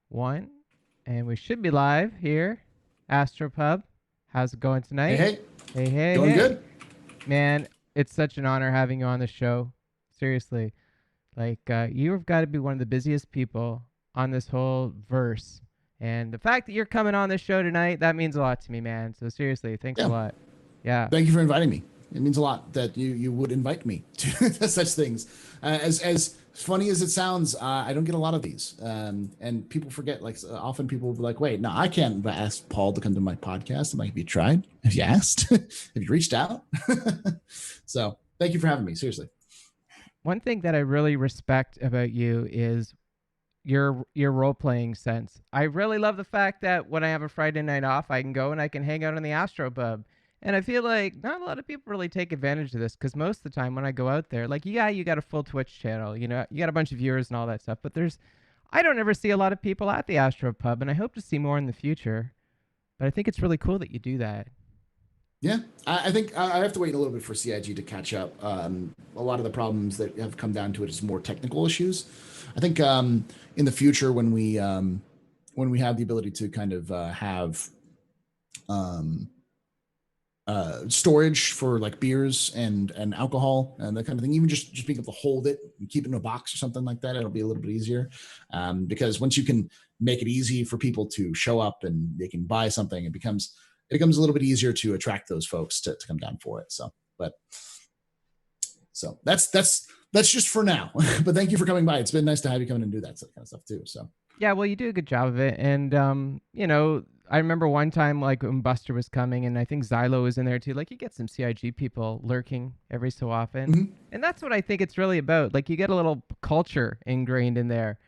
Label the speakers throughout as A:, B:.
A: 1, and we should be live here. Astropub, how's it going
B: Hey,
A: tonight?
B: hey,
A: Hey, hey,
B: going
A: hey.
B: good?
A: Man, it's such an honor having you on the show. Seriously. You've got to be one of the busiest people on this whole verse. And the fact that you're coming on this show tonight, that means a lot to me, man. So seriously, thanks a
B: Yeah,
A: lot. Yeah.
B: thank you for inviting me. It means a lot that you would invite me to such things. As funny as it sounds, I don't get a lot of these, and people forget. Often people will be like, "Wait, no, I can't ask Paul to come to my podcast." I'm like, "Have you tried? Have you asked? Have you reached out?" So thank you for having me. Seriously.
A: One thing that I really respect about you is your role playing sense. I really love the fact that when I have a Friday night off, I can go and I can hang out in the Astropub. And I feel like not a lot of people really take advantage of this because most of the time when I go out there, like yeah, you got a full Twitch channel, you got a bunch of viewers and all that stuff, but I don't ever see a lot of people at the Astropub, and I hope to see more in the future. But I think it's really cool that you do that.
B: Yeah, I think I have to wait a little bit for CIG to catch up. A lot of the problems that have come down to it is more technical issues. I think in the future, when we have the ability to kind of have um, storage for like beers and alcohol and that kind of thing, even just being able to hold it and keep it in a box or something like that, it'll be a little bit easier. Because once you can make it easy for people to show up and they can buy something, it becomes a little bit easier to attract those folks to come down for it. So that's just for now. But thank you for coming by. It's been nice to have you come in and do that kind of stuff too. So
A: Yeah, well, you do a good job of it, and I remember one time like when Buster was coming, and I think Xylo was in there too. Like you get some CIG people lurking every so often,
B: mhm.
A: and that's what I think it's really about. Like you get a little culture ingrained in there,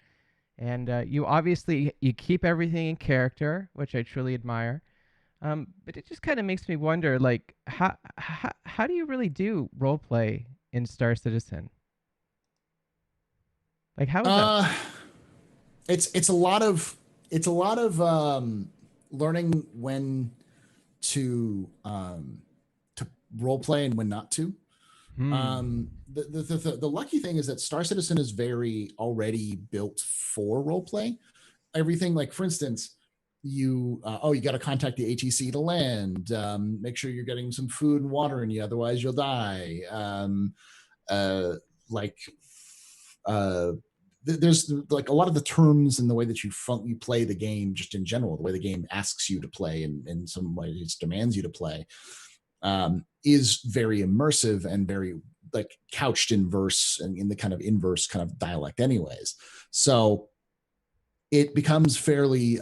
A: and you obviously you keep everything in character, which I truly admire. But it just kind of makes me wonder, like how do you really do role play in Star Citizen? Like how is that?
B: uh, it's a lot of learning when to role play and when not to.
A: Hmm.
B: The lucky thing is that Star Citizen is very already built for role play. Everything, like for instance, you got to contact the ATC to land. Make sure you're getting some food and water in you, otherwise you'll die. Uh, like uh, there's like a lot of the terms and the way that you play the game, just in general, the way the game asks you to play and in some way it demands you to play, is very immersive and very like couched in verse and in the kind of inverse kind of dialect anyways. So it becomes fairly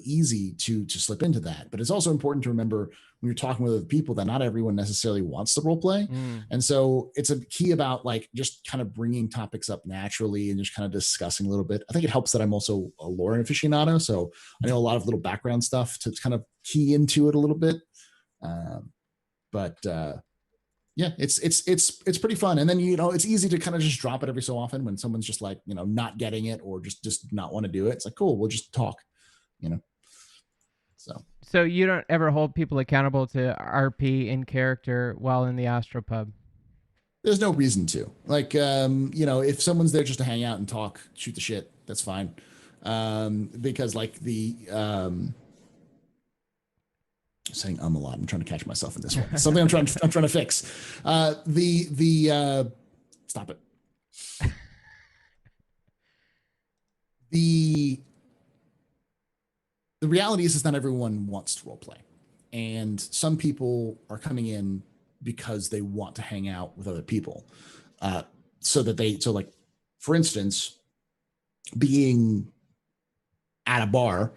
B: easy to slip into that. But it's also important to remember when you're talking with other people that not everyone necessarily wants the role play.
A: Hmm.
B: And so it's a key about like just kind of bringing topics up naturally and just kind of discussing a little bit. I think it helps that I'm also a lore aficionado. So I know a lot of little background stuff to kind of key into it a little bit. Um, but yeah, it's pretty fun. And then it's easy to kind of just drop it every so often when someone's just like not getting it or just not want to do it. It's like cool, we'll just talk, you know. So
A: So you don't ever hold people accountable to RP in character while in the Astropub.
B: there's no reason to like if someone's there just to hang out and talk, shoot the shit, that's fine. Because like the saying a lot. I'm trying to catch myself in this one. Something I'm trying to fix. The stop it. The the reality is not everyone wants to role play, and some people are coming in because they want to hang out with other people, uh, so like for instance, being at a bar,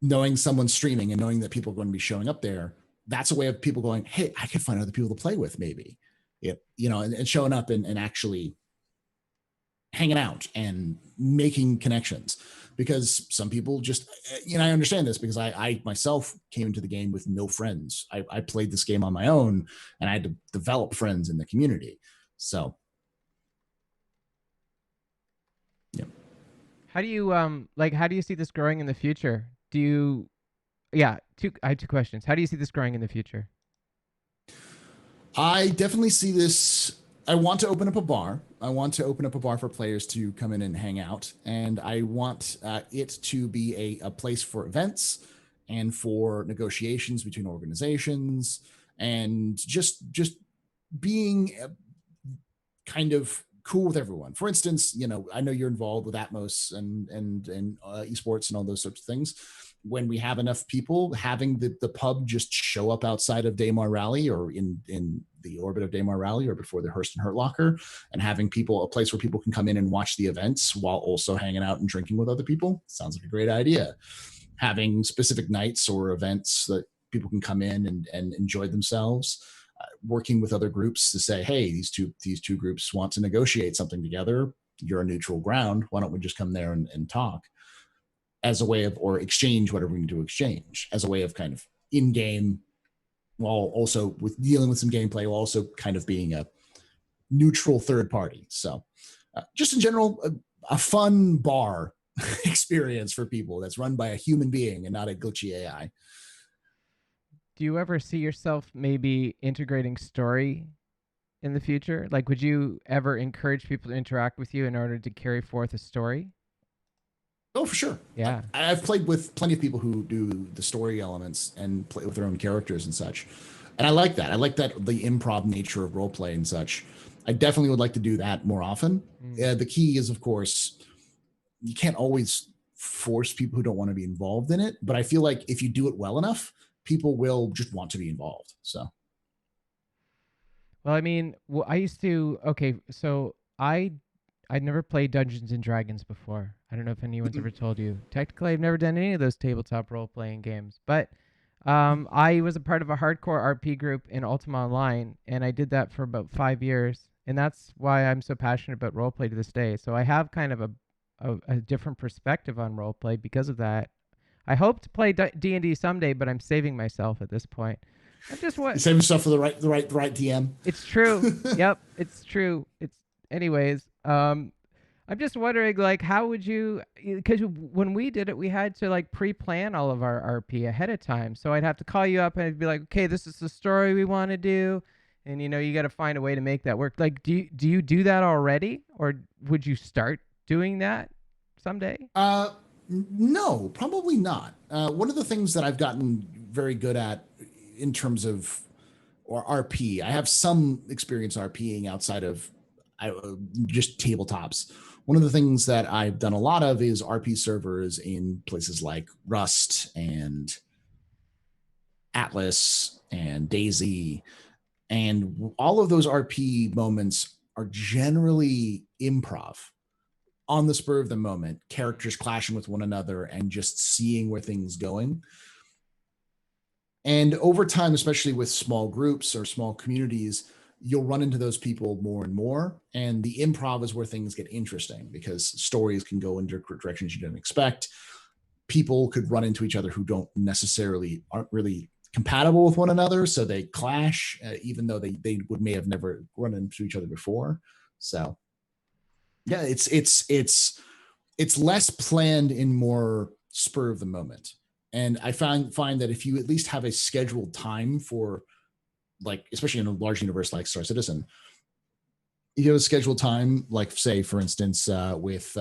B: knowing someone's streaming and knowing that people are going to be showing up there, that's a way of people going, hey, I could find other people to play with, maybe. And showing up and actually hanging out and making connections. Because some people just, I understand this because I myself came into the game with no friends. I played this game on my own and I had to develop friends in the community. So, yeah.
A: How do you see this growing in the future? Do you Yeah, I have two questions. How do you see this growing in the future?
B: I definitely see this I want to open up a bar. I want to open up a bar for players to come in and hang out, and I want it to be a place for events and for negotiations between organizations, and just being kind of cool with everyone. For instance, I know you're involved with Atmos and esports and all those sorts of things. When we have enough people, having the pub just show up outside of Daymar Rally or in the orbit of Daymar Rally or before the Hearst and Hurt Locker, and having a place where people can come in and watch the events while also hanging out and drinking with other people, sounds like a great idea. Having specific nights or events that people can come in and enjoy themselves, working with other groups to say, hey, these two groups want to negotiate something together. You're a neutral ground. Why don't we just come there and talk, as a way of, or exchange whatever we need to exchange, as a way of kind of in-game, while also with dealing with some gameplay, while also kind of being a neutral third party. So just in general, a fun bar experience for people that's run by a human being and not a glitchy AI.
A: Do you ever see yourself maybe integrating story in the future? Like, would you ever encourage people to interact with you in order to carry forth a story?
B: Oh, for sure.
A: Yeah.
B: I've played with plenty of people who do the story elements and play with their own characters and such. And I like that. I like that the improv nature of roleplay and such. I definitely would like to do that more often. The key is, of course, you can't always force people who don't want to be involved in it. But I feel like if you do it well enough, people will just want to be involved. So.
A: Well, I mean, I used to. Okay, so I'd never played Dungeons and Dragons before. I don't know if anyone's ever told you. Technically, I've never done any of those tabletop role playing games, but I was a part of a hardcore RP group in Ultima Online, and I did that for about 5 years, and that's why I'm so passionate about roleplay to this day. So I have kind of a different perspective on roleplay because of that. I hope to play D&D someday, but I'm saving myself at this point. I'm just what
B: You save yourself for the right DM.
A: It's true. Yep, it's true. It's anyways. I'm just wondering, like, how would you? Because when we did it, we had to like pre-plan all of our RP ahead of time. So I'd have to call you up and I'd be like, okay, this is the story we want to do, and you got to find a way to make that work. Like, do you do that already, or would you start doing that someday?
B: No, probably not. One of the things that I've gotten very good at in terms of or RP, I have some experience RPing outside of just tabletops. One of the things that I've done a lot of is RP servers in places like Rust and Atlas and DayZ. And all of those RP moments are generally improv, on the spur of the moment, characters clashing with one another and just seeing where things going. And over time, especially with small groups or small communities, you'll run into those people more and more. And the improv is where things get interesting because stories can go in directions you didn't expect. People could run into each other who aren't really compatible with one another. So they clash, even though they may have never run into each other before. So yeah, it's less planned and more spur of the moment. And I find that if you at least have a scheduled time for, like, especially in a large universe like Star Citizen, you have a scheduled time, like say, for instance, with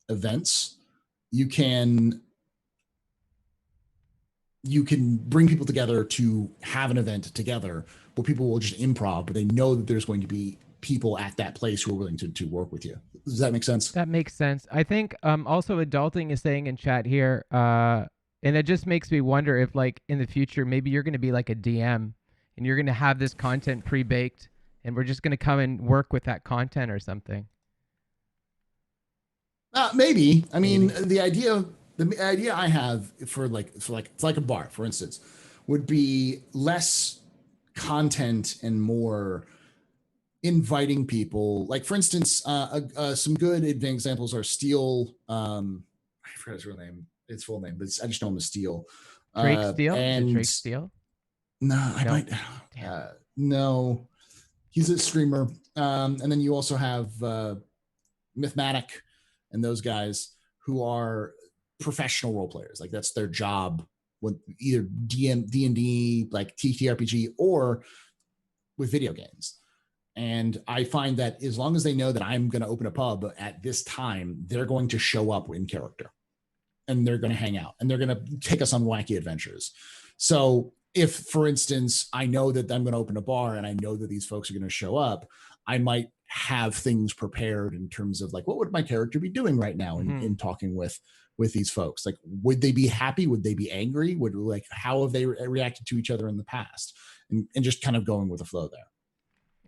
B: events, you can bring people together to have an event together where people will just improv, but they know that there's going to be people at that place who are willing to work with you. Does that make sense?
A: That makes sense. I think also adulting is saying in chat here, and it just makes me wonder if like in the future maybe you're going to be like a DM and you're going to have this content pre-baked and we're just going to come and work with that content or something.
B: Maybe. I mean, the idea I have for like it's like a bar, for instance, would be less content and more inviting people. Like, for instance, some good examples are Steel. I forgot his real name. Its full name, but I just know him as Steel.
A: Drake Steele? Is it
B: And
A: Drake Steele?
B: no, I
A: No.
B: might. No, he's a streamer. And then you also have Mythmatic and those guys who are professional role players. Like that's their job with either D&D, like TTRPG, or with video games. And I find that as long as they know that I'm going to open a pub at this time, they're going to show up in character and they're going to hang out and they're going to take us on wacky adventures. So if, for instance, I know that I'm going to open a bar and I know that these folks are going to show up, I might have things prepared in terms of like, what would my character be doing right now in talking with these folks? Like, would they be happy? Would they be angry? Would, like, how have they reacted to each other in the past? And just kind of going with the flow there.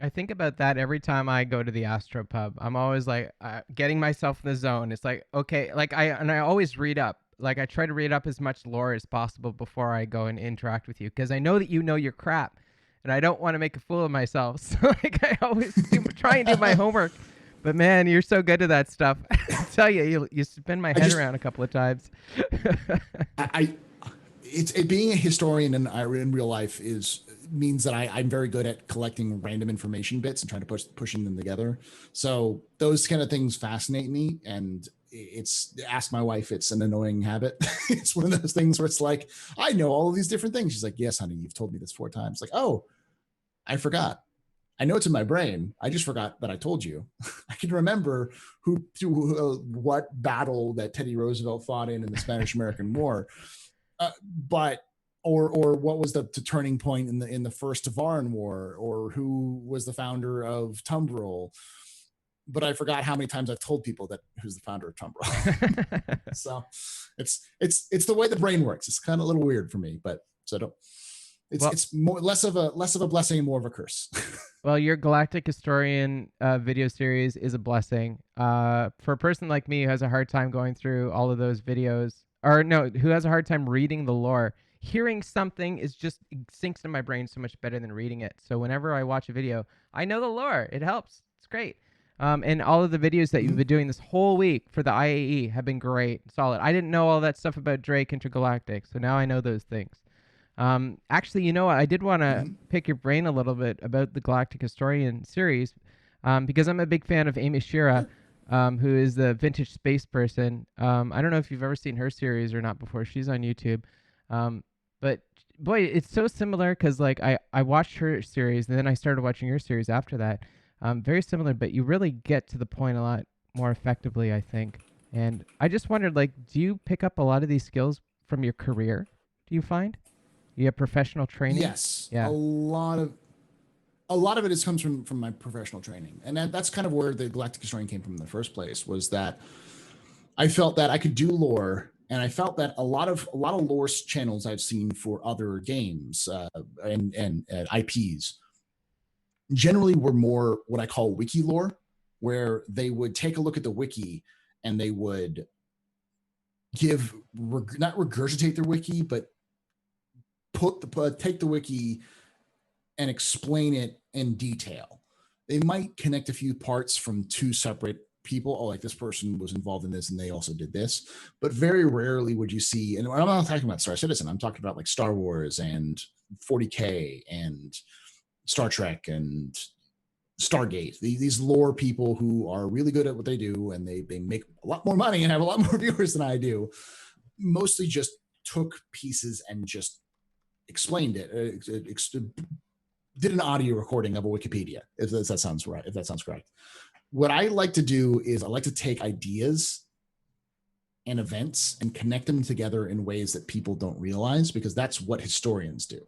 A: I think about that every time I go to the Astropub. I'm always like getting myself in the zone. It's like, okay, like I always read up. Like I try to read up as much lore as possible before I go and interact with you, because I know that you know your crap, and I don't want to make a fool of myself. So like I always try and do my homework. But man, you're so good at that stuff. I tell you, you spin my head around a couple of times.
B: It's being a historian in real life means that I'm very good at collecting random information bits and trying to pushing them together. So those kind of things fascinate me, and it's, ask my wife, it's an annoying habit. It's one of those things where it's like, I know all of these different things. She's like, yes, honey, you've told me this 4 times. Like, oh, I forgot. I know it's in my brain. I just forgot that I told you. I can remember what battle that Teddy Roosevelt fought in the Spanish-American War. But what was the turning point in the first Tavaran War, or who was the founder of Tumbril? But I forgot how many times I've told people that who's the founder of Tumbril. So it's the way the brain works. It's kind of a little weird for me, but so don't. It's more less of a blessing and more of a curse.
A: Well, your Galactic Historian video series is a blessing. For a person like me who has a hard time going through all of those videos, or no, who has a hard time reading the lore, hearing something is just, it sinks in my brain so much better than reading it. So whenever I watch a video, I know the lore. It helps. It's great. And all of the videos that you've been doing this whole week for the IAE have been great, solid. I didn't know all that stuff about Drake Intergalactic, so now I know those things. Actually, you know what? I did want to pick your brain a little bit about the Galactic Historian series, because I'm a big fan of Amy Shira, who is the vintage space person. I don't know if you've ever seen her series or not before. She's on YouTube. But boy, it's so similar, because like I watched her series and then I started watching your series after that. Very similar, but you really get to the point a lot more effectively, I think. And I just wondered, like, do you pick up a lot of these skills from your career? Do you find you have professional training?
B: Yes,
A: Yeah.
B: a lot of it comes from my professional training, and that's kind of where the Galactic Historian came from in the first place. Was that I felt that I could do lore, and I felt that a lot of lore channels I've seen for other games and IPs generally were more what I call wiki lore, where they would take a look at the wiki and they would not regurgitate their wiki, but take the wiki and explain it in detail. They might connect a few parts from 2 separate people. Oh, like this person was involved in this and they also did this. But very rarely would you see, and I'm not talking about Star Citizen, I'm talking about like Star Wars and 40K and Star Trek and Stargate. These lore people who are really good at what they do, and they make a lot more money and have a lot more viewers than I do, mostly just took pieces and just explained it, did an audio recording of a Wikipedia, if that sounds right, if that sounds correct. What I like to do is I like to take ideas and events and connect them together in ways that people don't realize, because that's what historians do.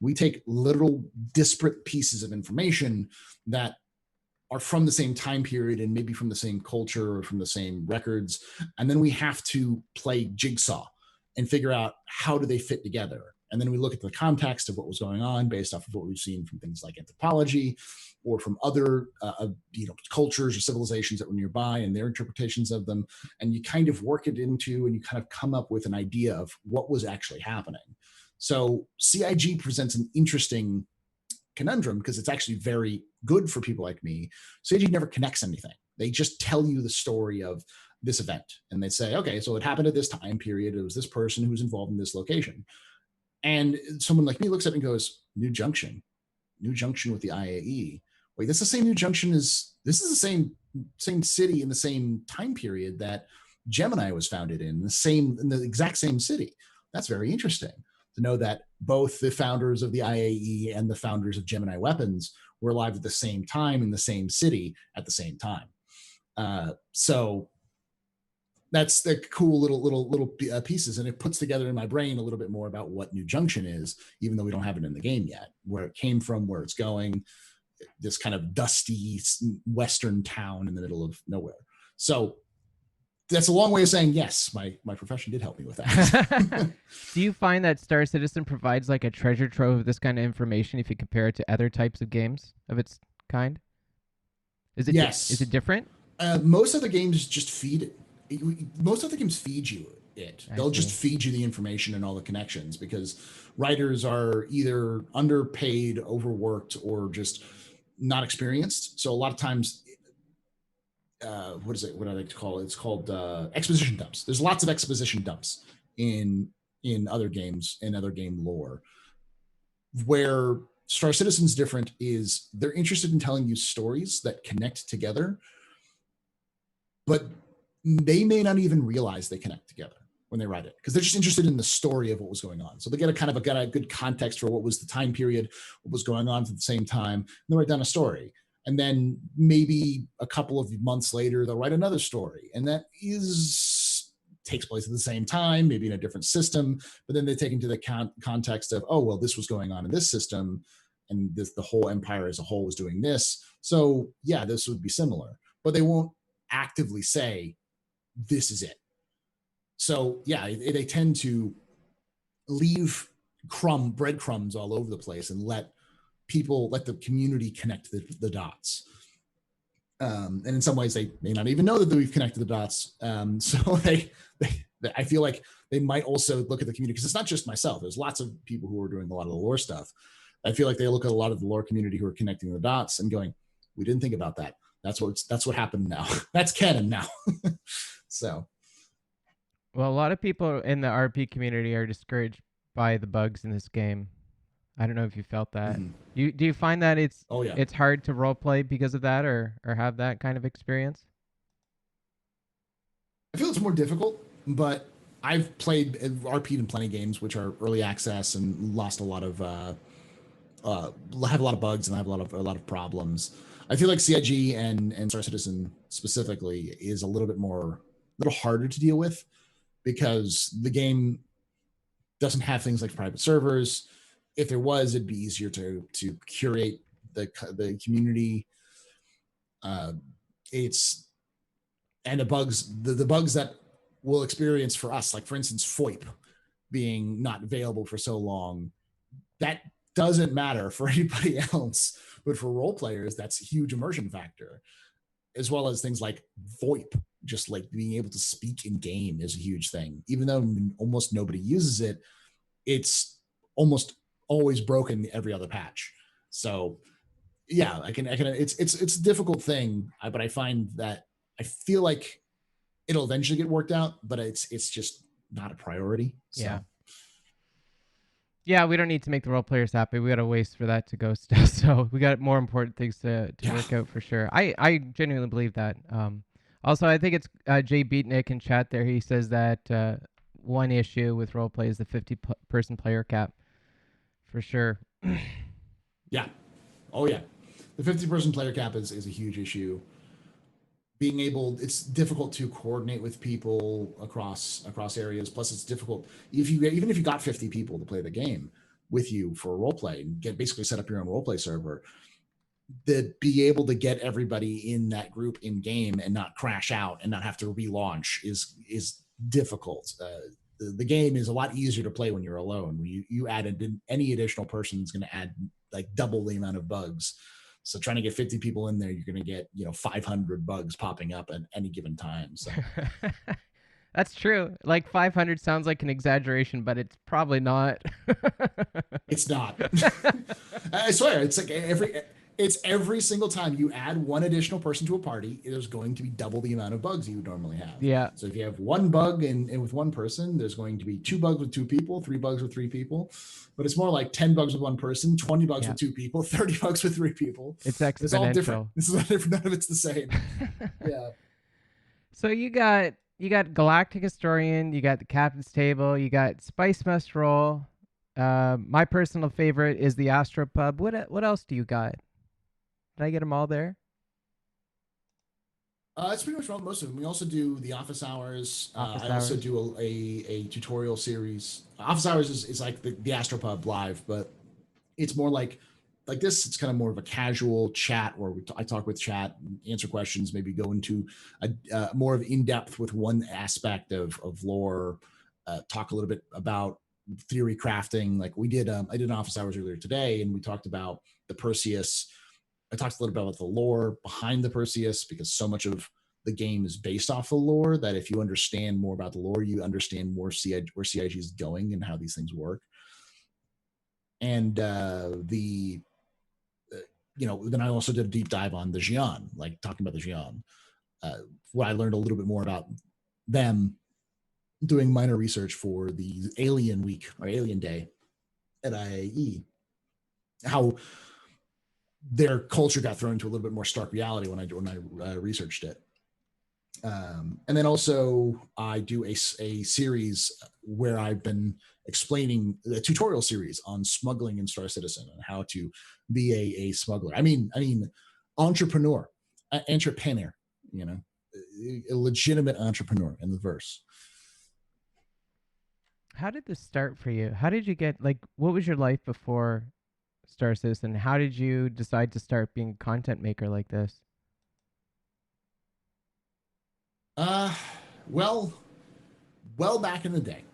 B: We take little disparate pieces of information that are from the same time period and maybe from the same culture or from the same records, and then we have to play jigsaw and figure out how do they fit together. And then we look at the context of what was going on based off of what we've seen from things like anthropology or from other cultures or civilizations that were nearby and their interpretations of them. And you kind of work it into, and you kind of come up with an idea of what was actually happening. So CIG presents an interesting conundrum, because it's actually very good for people like me. CIG never connects anything. They just tell you the story of this event. And they say, okay, so it happened at this time period. It was this person who was involved in this location. And someone like me looks at it and goes, New Junction with the IAE. Wait, that's the same New Junction this is the same city in the same time period that Gemini was founded in the exact same city. That's very interesting to know that both the founders of the IAE and the founders of Gemini Weapons were alive at the same time in the same city at the same time. So that's the cool little pieces, and it puts together in my brain a little bit more about what New Junction is, even though we don't have it in the game yet, where it came from, where it's going, this kind of dusty western town in the middle of nowhere. So that's a long way of saying yes, my profession did help me with that.
A: Do you find that Star Citizen provides like a treasure trove of this kind of information if you compare it to other types of games of its kind? Is it
B: Yes.
A: Is it different?
B: Most of the games just feed it. Most of the games feed you it. They'll just feed you the information and all the connections, because writers are either underpaid, overworked, or just not experienced. So a lot of times, what is it? What I like to call it? It's called exposition dumps. There's lots of exposition dumps in other games, in other game lore. Where Star Citizen's different is they're interested in telling you stories that connect together, but they may not even realize they connect together when they write it, because they're just interested in the story of what was going on. So they get a good context for what was the time period, what was going on at the same time, and they write down a story. And then maybe a couple of months later, they'll write another story, and that takes place at the same time, maybe in a different system, but then they take into the context of, oh, well, this was going on in this system, and the whole empire as a whole was doing this. So yeah, this would be similar, but they won't actively say, this is it. So yeah, they tend to leave breadcrumbs all over the place and let the community connect the dots. And in some ways, they may not even know that we've connected the dots. So I feel like they might also look at the community, because it's not just myself. There's lots of people who are doing a lot of the lore stuff. I feel like they look at a lot of the lore community who are connecting the dots and going, we didn't think about that. That's what happened now. That's canon now. So.
A: Well, a lot of people in the RP community are discouraged by the bugs in this game. I don't know if you felt that. Mm-hmm. Do you find that it's hard to roleplay because of that, or have that kind of experience?
B: I feel it's more difficult, but I've played RP'd in plenty of games which are early access and lost a lot of have a lot of bugs and have a lot of problems. I feel like CIG and Star Citizen specifically is a little harder to deal with, because the game doesn't have things like private servers. If there was, it'd be easier to curate the community. It's and the bugs that we'll experience for us, like for instance, FOIP being not available for so long, that doesn't matter for anybody else, but for role players, that's a huge immersion factor, as well as things like VoIP. Just like being able to speak in game is a huge thing. Even though almost nobody uses it, it's almost always broken every other patch. So yeah, I can it's a difficult thing, but I find that I feel like it'll eventually get worked out, but it's just not a priority. So.
A: Yeah, we don't need to make the role players happy. We got to waste for that to go still. So we got more important things to work out for sure. I genuinely believe that. Also, I think it's Jay Beatnik in chat there. He says that one issue with roleplay is the 50-person player cap. For sure.
B: Yeah. Oh, yeah. The 50-person player cap is a huge issue. It's difficult to coordinate with people across areas. Plus, it's difficult even if you got 50 people to play the game with you for a roleplay and basically set up your own roleplay server. To be able to get everybody in that group in game and not crash out and not have to relaunch is difficult. The game is a lot easier to play when you're alone. When you add any additional person is going to add like double the amount of bugs. So trying to get 50 people in there, you're going to get 500 bugs popping up at any given time. So
A: that's true. Like 500 sounds like an exaggeration, but it's probably not.
B: It's not. I swear, it's like every single time you add one additional person to a party, there's going to be double the amount of bugs you would normally have.
A: Yeah.
B: So if you have one bug and with one person, there's going to be 2 bugs with 2 people, 3 bugs with 3 people. But it's more like 10 bugs with one person, 20 bugs with 2 people, 30 bugs with 3 people.
A: It's exponential.
B: It's all different. This is all different. None of it's the same. Yeah.
A: So you got Galactic Historian, you got the Captain's Table, you got Spice Must Roll. My personal favorite is the Astropub. What else do you got? Did I get them all there?
B: It's pretty much most of them. We also do the office hours.
A: Office
B: I also
A: hours.
B: do a tutorial series. Office hours is like the Astropub live, but it's more like this. It's kind of more of a casual chat where I talk with chat, answer questions, maybe go into a more of in depth with one aspect of lore. Talk a little bit about theory crafting. Like we did, I did an office hours earlier today, and we talked about the Perseus. I talked a little bit about the lore behind the Perseus because so much of the game is based off the lore that if you understand more about the lore, you understand more where CIG is going and how these things work. And the then I also did a deep dive on the Xi'an, like talking about the Xi'an. What I learned a little bit more about them doing minor research for the Alien Week or Alien Day at IAE, how their culture got thrown into a little bit more stark reality when I researched it. And then also I do a series where I've been explaining a tutorial series on smuggling in Star Citizen and how to be a smuggler. I mean, entrepreneur, entrepreneur, you know, a legitimate entrepreneur in the verse.
A: How did this start for you? How did you get like what was your life before Star Citizen? How did you decide to start being a content maker like this?
B: Uh, well, well back in the day,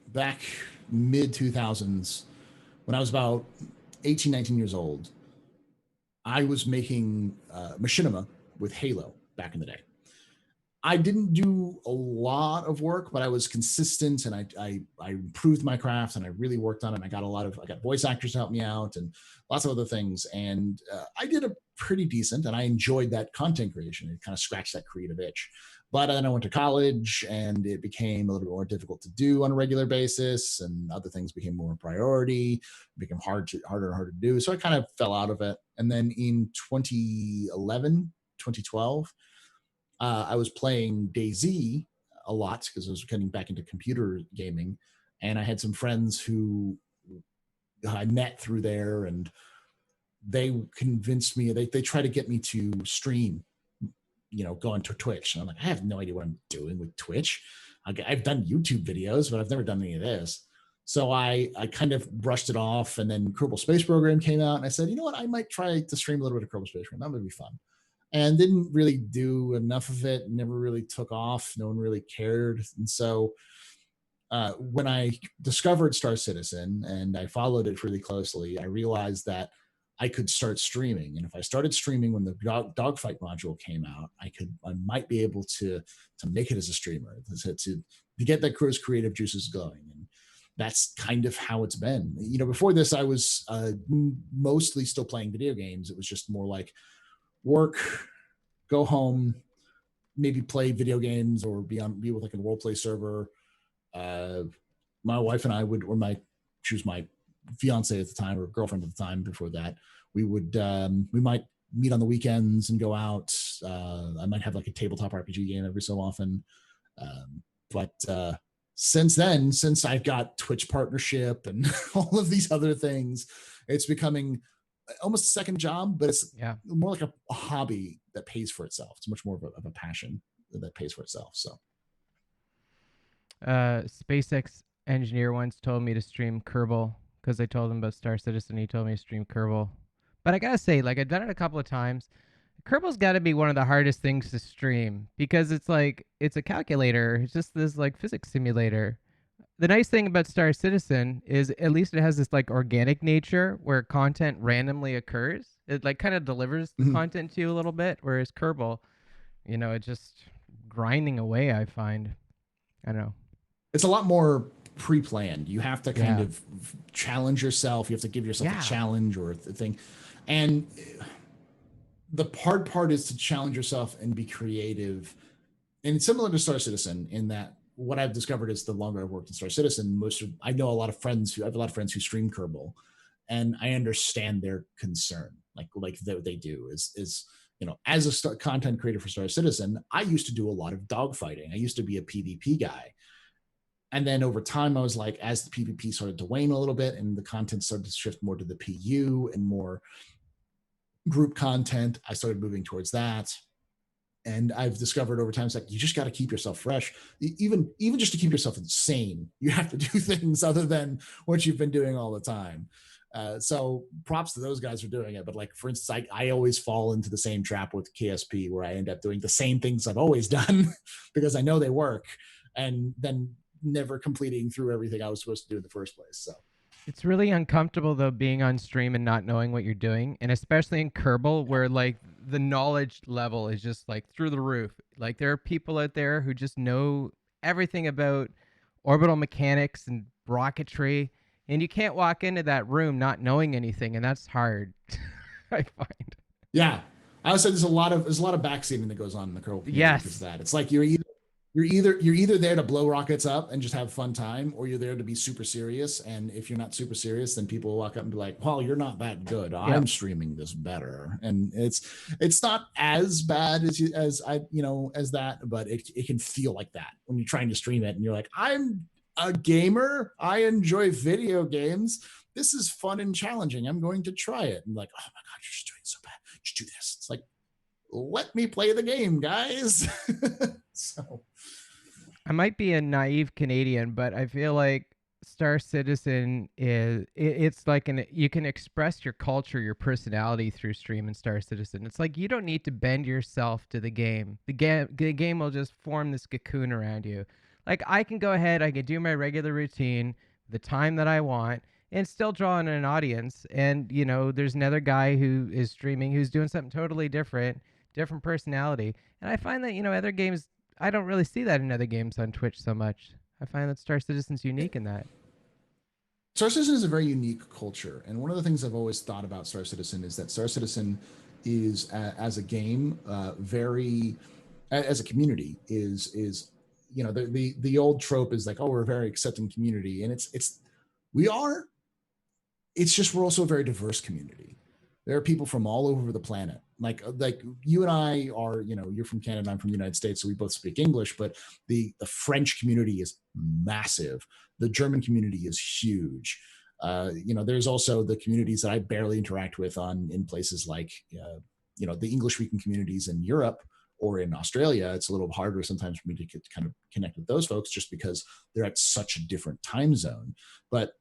B: back mid 2000s, when I was about 18, 19 years old, I was making machinima with Halo back in the day. I didn't do a lot of work, but I was consistent and I improved my craft and I really worked on it. And I got voice actors to help me out and lots of other things. And I did a pretty decent and I enjoyed that content creation. It kind of scratched that creative itch. But then I went to college and it became a little bit more difficult to do on a regular basis and other things became more a priority, it became harder and harder to do. So I kind of fell out of it. And then in 2011, 2012, I was playing DayZ a lot because I was getting back into computer gaming, and I had some friends who I met through there, and they convinced me. They tried to get me to stream, going to Twitch, and I'm like, I have no idea what I'm doing with Twitch. I've done YouTube videos, but I've never done any of this. So I kind of brushed it off, and then Kerbal Space Program came out, and I said, you know what, I might try to stream a little bit of Kerbal Space Program. That would be fun and didn't really do enough of it. Never really took off. No one really cared. And so when I discovered Star Citizen and I followed it really closely, I realized that I could start streaming. And if I started streaming when the dogfight module came out, I might be able to make it as a streamer, to get that crew's creative juices going. And that's kind of how it's been. Before this, I was mostly still playing video games. It was just more like work, go home, maybe play video games or be with like a role play server. Uh, my wife and I would, she was my fiance at the time or girlfriend at the time before that. We might meet on the weekends and go out. I might have like a tabletop RPG game every so often. But since then, since I've got Twitch partnership and all of these other things, it's becoming almost a second job, but it's
A: Yeah.
B: more like a hobby that pays for itself. It's much more of a passion that pays for itself. So,
A: SpaceX engineer once told me to stream Kerbal because I told him about Star Citizen. He told me to stream Kerbal. But I gotta say, like I've done it a couple of times. Kerbal's got to be one of the hardest things to stream because it's like it's a calculator. It's just this like physics simulator. The nice thing about Star Citizen is at least it has this like organic nature where content randomly occurs. It like kind of delivers the
B: mm-hmm.
A: content to you a little bit, whereas Kerbal, it just grinding away. I find. I don't know.
B: It's a lot more pre-planned. You have to kind
A: Yeah.
B: of challenge yourself. You have to give yourself a
A: Yeah.
B: challenge or a thing. And the hard part is to challenge yourself and be creative. And it's similar to Star Citizen in that what I've discovered is the longer I've worked in Star Citizen, I know I have a lot of friends who stream Kerbal, and I understand their concern. Like they do is as a content creator for Star Citizen, I used to do a lot of dogfighting. I used to be a PvP guy. And then over time, I was like, as the PvP started to wane a little bit and the content started to shift more to the PU and more group content. I started moving towards that. And I've discovered over time, it's like you just got to keep yourself fresh. Even just to keep yourself sane, you have to do things other than what you've been doing all the time. So props to those guys for doing it. But like, for instance, I always fall into the same trap with KSP where I end up doing the same things I've always done because I know they work, and then never completing through everything I was supposed to do in the first place. So
A: It's really uncomfortable though being on stream and not knowing what you're doing, and especially in Kerbal where like the knowledge level is just like through the roof. Like there are people out there who just know everything about orbital mechanics and rocketry, and you can't walk into that room not knowing anything, and that's hard. I find.
B: yeah, I would say there's a lot of backseating that goes on in the curl community because of
A: Yes.
B: that. It's like you're either there to blow rockets up and just have fun time, or you're there to be super serious. And if you're not super serious, then people will walk up and be like, "Well, you're not that good.
A: Yep.
B: I'm streaming this better." And it's not as bad as I as that, but it can feel like that when you're trying to stream it and you're like, "I'm a gamer. I enjoy video games. This is fun and challenging. I'm going to try it." And like, "Oh my god, you're just doing so bad. Just do this." It's like, let me play the game, guys. So
A: I might be a naive Canadian, but I feel like Star Citizen it's like you can express your culture, your personality through stream in Star Citizen. It's like you don't need to bend yourself to the game. The game will just form this cocoon around you. Like I can go ahead, I can do my regular routine, the time that I want, and still draw in an audience. And there's another guy who is streaming who's doing something totally different, different personality. And I find that other games I don't really see that in other games on Twitch so much. I find that Star Citizen's unique in that.
B: Star Citizen is a very unique culture, and one of the things I've always thought about Star Citizen is that Star Citizen is, as a game, very, as a community, is the old trope is like, oh, we're a very accepting community, and we are. It's just we're also a very diverse community. There are people from all over the planet. Like you and I are, you're from Canada, I'm from the United States, so we both speak English, but the French community is massive. The German community is huge. There's also the communities that I barely interact with in places like the English speaking communities in Europe or in Australia. It's a little harder sometimes for me to kind of connect with those folks just because they're at such a different time zone. But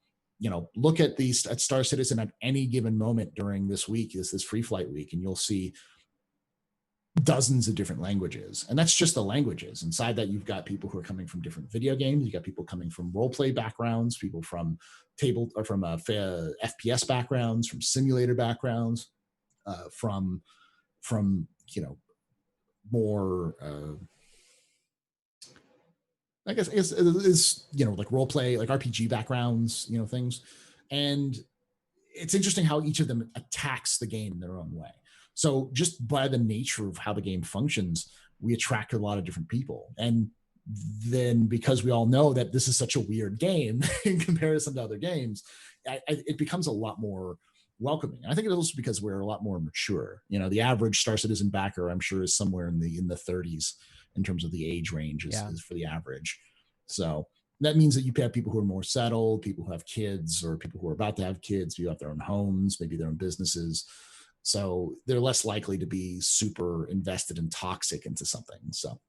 B: look at Star Citizen at any given moment during this week, this free flight week, and you'll see dozens of different languages. And that's just the languages. Inside that, you've got people who are coming from different video games. You've got people coming from role play backgrounds, people from FPS backgrounds, from simulator backgrounds, from more I guess is like role play, like RPG backgrounds, things. And it's interesting how each of them attacks the game in their own way. So just by the nature of how the game functions, we attract a lot of different people. And then because we all know that this is such a weird game in comparison to other games, it becomes a lot more welcoming. And I think it's also because we're a lot more mature. The average Star Citizen backer, I'm sure, is somewhere in the 30s in terms of the age range is for the average. So that means that you have people who are more settled, people who have kids, or people who are about to have kids, who have their own homes, maybe their own businesses. So they're less likely to be super invested and toxic into something. So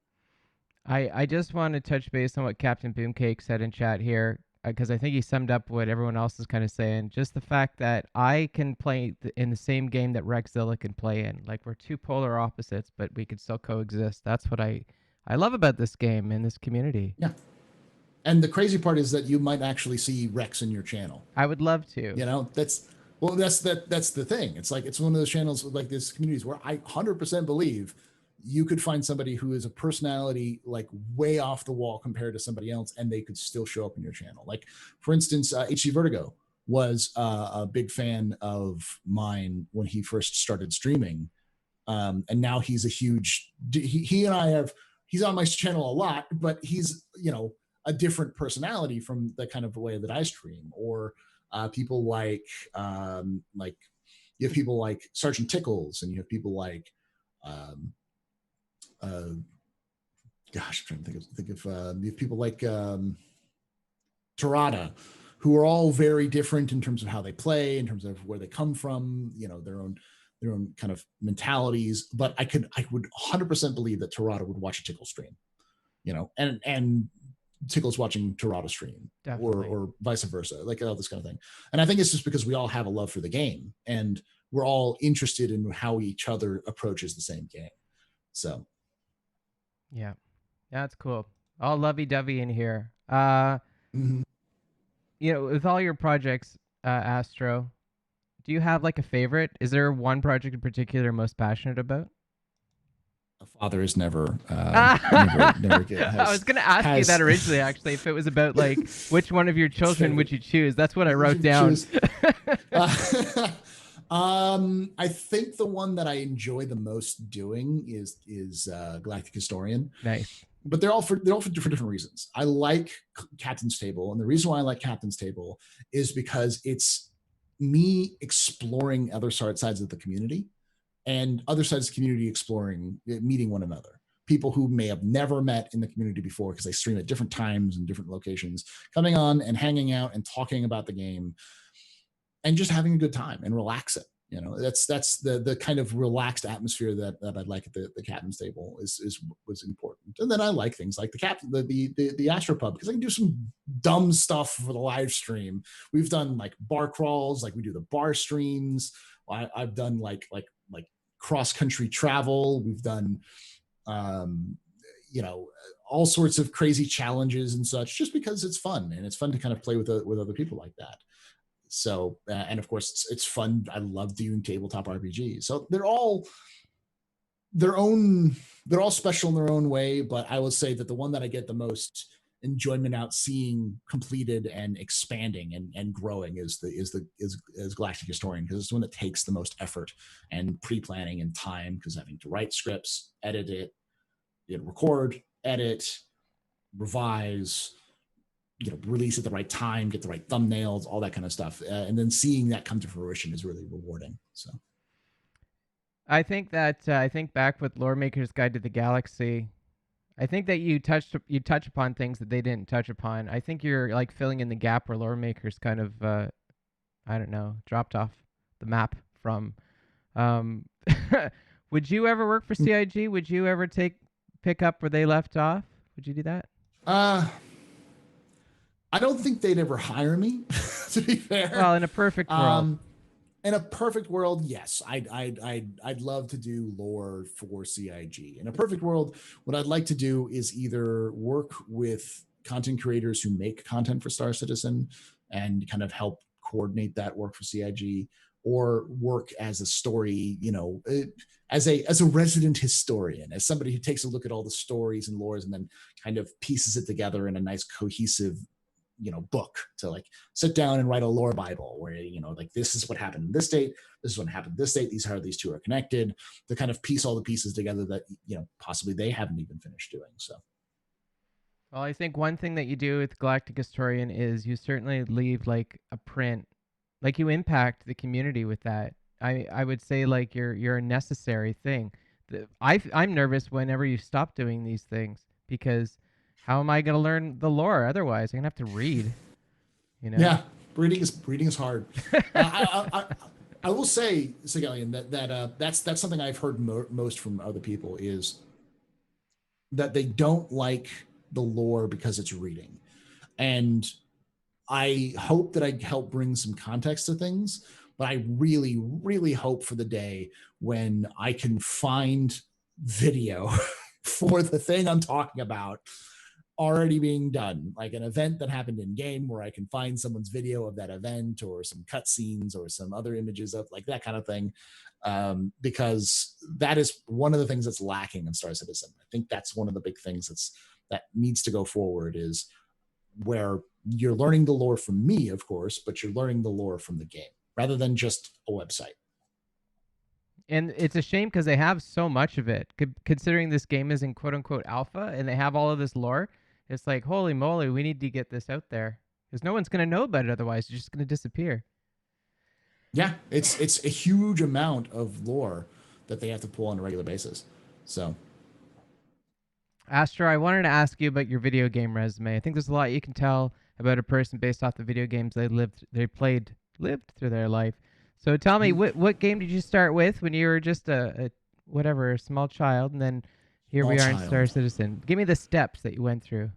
A: I just want to touch base on what Captain Boomcake said in chat here because I think he summed up what everyone else is kind of saying. Just the fact that I can play in the same game that Rexzilla can play in. Like we're two polar opposites, but we can still coexist. That's what I love about this game and this community.
B: yeah. And the crazy part is that you might actually see Rex in your channel.
A: I would love to.
B: That's the thing. It's like it's one of those channels like this communities where I 100% believe you could find somebody who is a personality like way off the wall compared to somebody else, and they could still show up in your channel. Like for instance, HC Vertigo was a big fan of mine when he first started streaming, and now he's a huge. He and I have. He's on my channel a lot, but he's a different personality from the kind of way that I stream. Or people like you have people like Sergeant Tickles, and you have people like gosh, I'm trying to think of you have people like Tarada, who are all very different in terms of how they play, in terms of where they come from, their own their own kind of mentalities. But I would 100% believe that Torada would watch a Tickle stream, and Tickle's watching Torada stream,
A: Definitely.
B: or vice versa, like all this kind of thing. And I think it's just because we all have a love for the game, and we're all interested in how each other approaches the same game. So
A: Yeah. That's cool. All lovey-dovey in here.
B: mhm.
A: With all your projects, Astro, do you have like a favorite? Is there one project in particular you're most passionate about?
B: A father is never, never
A: I was gonna ask you that originally, actually, if it was about like which one of your children would you choose? That's what I wrote down.
B: I think the one that I enjoy the most doing is Galactic Historian.
A: Nice.
B: But they're all for different reasons. I like Captain's Table, and the reason why I like Captain's Table is because it's me exploring other sides of the community, and other sides of the community exploring, meeting one another. People who may have never met in the community before because they stream at different times and different locations, coming on and hanging out and talking about the game and just having a good time and relaxing. That's the kind of relaxed atmosphere that I like at the Captain's Table was important. And then I like things like the Astropub, because I can do some dumb stuff for the live stream. We've done like bar crawls, like we do the bar streams. I've done like cross country travel. We've done all sorts of crazy challenges and such, just because it's fun, and it's fun to kind of play with other people like that. So, and of course it's fun. I love doing tabletop RPGs. So they're all special in their own way. But I will say that the one that I get the most enjoyment out seeing completed and expanding and growing is Galactic Historian, because it's the one that takes the most effort and pre-planning and time, because having to write scripts, edit it, record, edit, revise, release at the right time, get the right thumbnails, all that kind of stuff. And then seeing that come to fruition is really rewarding. So
A: I think back with Lore Maker's Guide to the Galaxy, I think that you touch upon things that they didn't touch upon. I think you're like filling in the gap where Lore Maker's kind of I don't know, dropped off the map from. Would you ever work for CIG? Would you ever pick up where they left off? Would you do that?
B: I don't think they'd ever hire me, to be fair.
A: Well, in a perfect world.
B: In a perfect world, yes, I'd love to do lore for CIG. In a perfect world, what I'd like to do is either work with content creators who make content for Star Citizen and kind of help coordinate that work for CIG, or work as a story, as a resident historian, as somebody who takes a look at all the stories and lores and then kind of pieces it together in a nice cohesive book, to like sit down and write a lore Bible where, like, this is what happened in this date, this is what happened this date, these two are connected, to kind of piece all the pieces together that, possibly they haven't even finished doing. So.
A: Well, I think one thing that you do with Galactic Historian is you certainly leave like a print, like you impact the community with that. I would say like you're a necessary thing. I'm nervous whenever you stop doing these things, because how am I going to learn the lore otherwise? I'm going to have to read,
B: Yeah, reading is hard. I will say, Segellion, that's something I've heard most from other people, is that they don't like the lore because it's reading. And I hope that I help bring some context to things, but I really, really hope for the day when I can find video for the thing I'm talking about already being done, like an event that happened in game, where I can find someone's video of that event, or some cutscenes, or some other images of like that kind of thing, because that is one of the things that's lacking in Star Citizen. I think that's one of the big things that needs to go forward, is where you're learning the lore from me, of course, but you're learning the lore from the game rather than just a website.
A: And it's a shame because they have so much of it, considering this game is in quote unquote alpha and they have all of this lore. It's like, holy moly, we need to get this out there, because no one's going to know about it otherwise. It's just going to disappear.
B: Yeah, it's a huge amount of lore that they have to pull on a regular basis. So,
A: Astro, I wanted to ask you about your video game resume. I think there's a lot you can tell about a person based off the video games lived through their life. So tell me,
B: Mhm.
A: what game did you start with when you were just a whatever, a small child, and then here
B: Small
A: we are in Star
B: child.
A: Citizen. Give me the steps that you went through.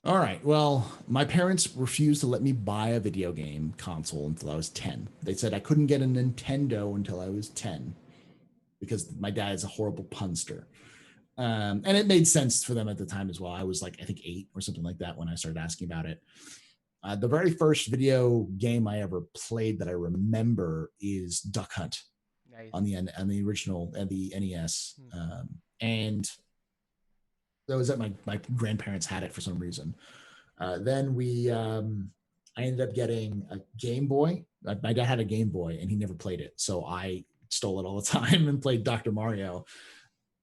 B: All right. Well, my parents refused to let me buy a video game console until I was 10. They said I couldn't get a Nintendo until I was 10 because my dad is a horrible punster. And it made sense for them at the time as well. I was like, I think 8 or something like that when I started asking about it. The very first video game I ever played that I remember is Duck Hunt
A: Nice.
B: on the original the NES,
A: Hmm.
B: and that was that my grandparents had it for some reason. Then I ended up getting a Game Boy. My dad had a Game Boy and he never played it, so I stole it all the time and played Dr. Mario.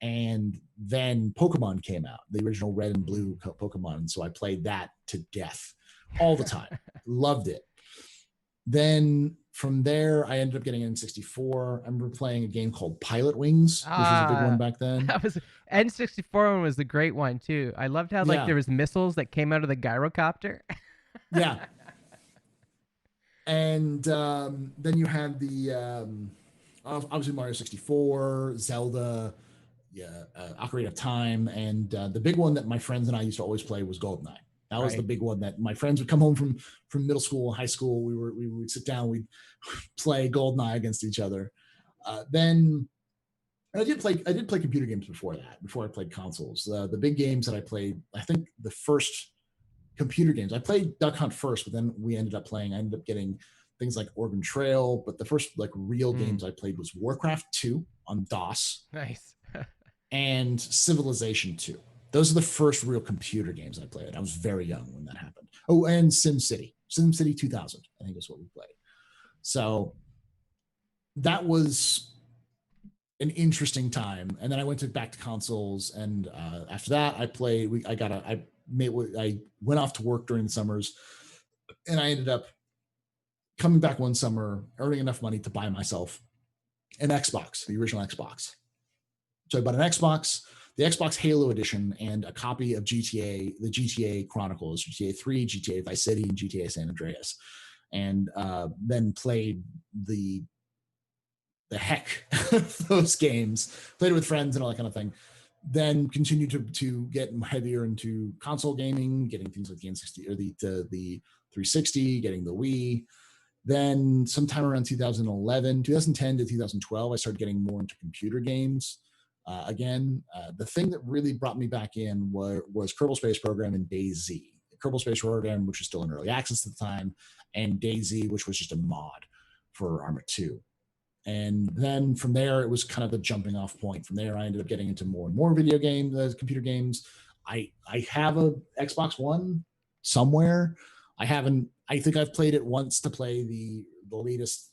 B: And then Pokemon came out, the original Red and Blue Pokemon, and so I played that to death all the time. Loved it. Then from there, I ended up getting an N64. I remember playing a game called Pilot Wings, which was a big one
A: Ah,
B: back then.
A: that was N64 one was the great one too. I loved how like
B: Yeah,
A: there was missiles that came out of the gyrocopter.
B: yeah. And then you had the obviously Mario 64, Zelda, yeah, Ocarina of Time, and the big one that my friends and I used to always play was GoldenEye. That was the
A: Right.
B: big one that my friends would come home from middle school, high school. We would sit down, we'd play GoldenEye against each other. Then I did play computer games before that. Before I played consoles, the big games that I played, I think the first computer games. I played Duck Hunt first, but then I ended up getting things like Oregon Trail. But the first like real
A: Hmm.
B: games I played was Warcraft 2 on DOS
A: Nice.
B: and Civilization 2. Those are the first real computer games I played. I was very young when that happened. Oh, and SimCity 2000, I think is what we played. So that was an interesting time. And then I went back to consoles, and after that, I played. I went off to work during the summers, and I ended up coming back one summer, earning enough money to buy myself an Xbox, the original Xbox. So I bought an Xbox, the Xbox Halo Edition, and a copy of GTA, the GTA Chronicles, GTA 3, GTA Vice City, and GTA San Andreas, and then played the heck of those games, played it with friends and all that kind of thing. Then continued to get heavier into console gaming, getting things like the N60 or the 360, getting the Wii. Then sometime around 2010 to 2012, I started getting more into computer games. Again, the thing that really brought me back in was Kerbal Space Program and DayZ. The Kerbal Space Program, which was still in early access at the time, and DayZ, which was just a mod for Arma 2. And then from there, it was kind of the jumping off point. From there, I ended up getting into more and more video games, computer games. I have a Xbox One somewhere. I haven't. I think I've played it once to play the latest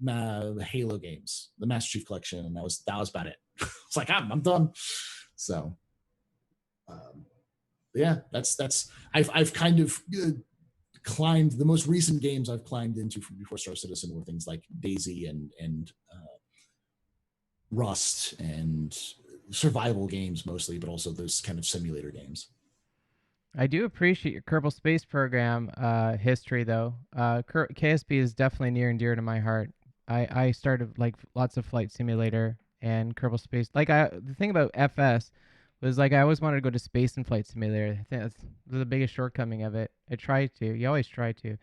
B: Halo games, the Master Chief Collection, and that was about it. It's like I'm done. So um, yeah, that's I've kind of climbed the most recent games I've climbed into from before Star Citizen were things like Daisy and Rust and survival games mostly, but also those kind of simulator games.
A: I do appreciate your Kerbal Space Program history, though. KSP is definitely near and dear to my heart. I started like lots of Flight Simulator and Kerbal Space. The thing about FS was like I always wanted to go to Space and Flight Simulator. I think that's the biggest shortcoming of it. I tried to. You always try to.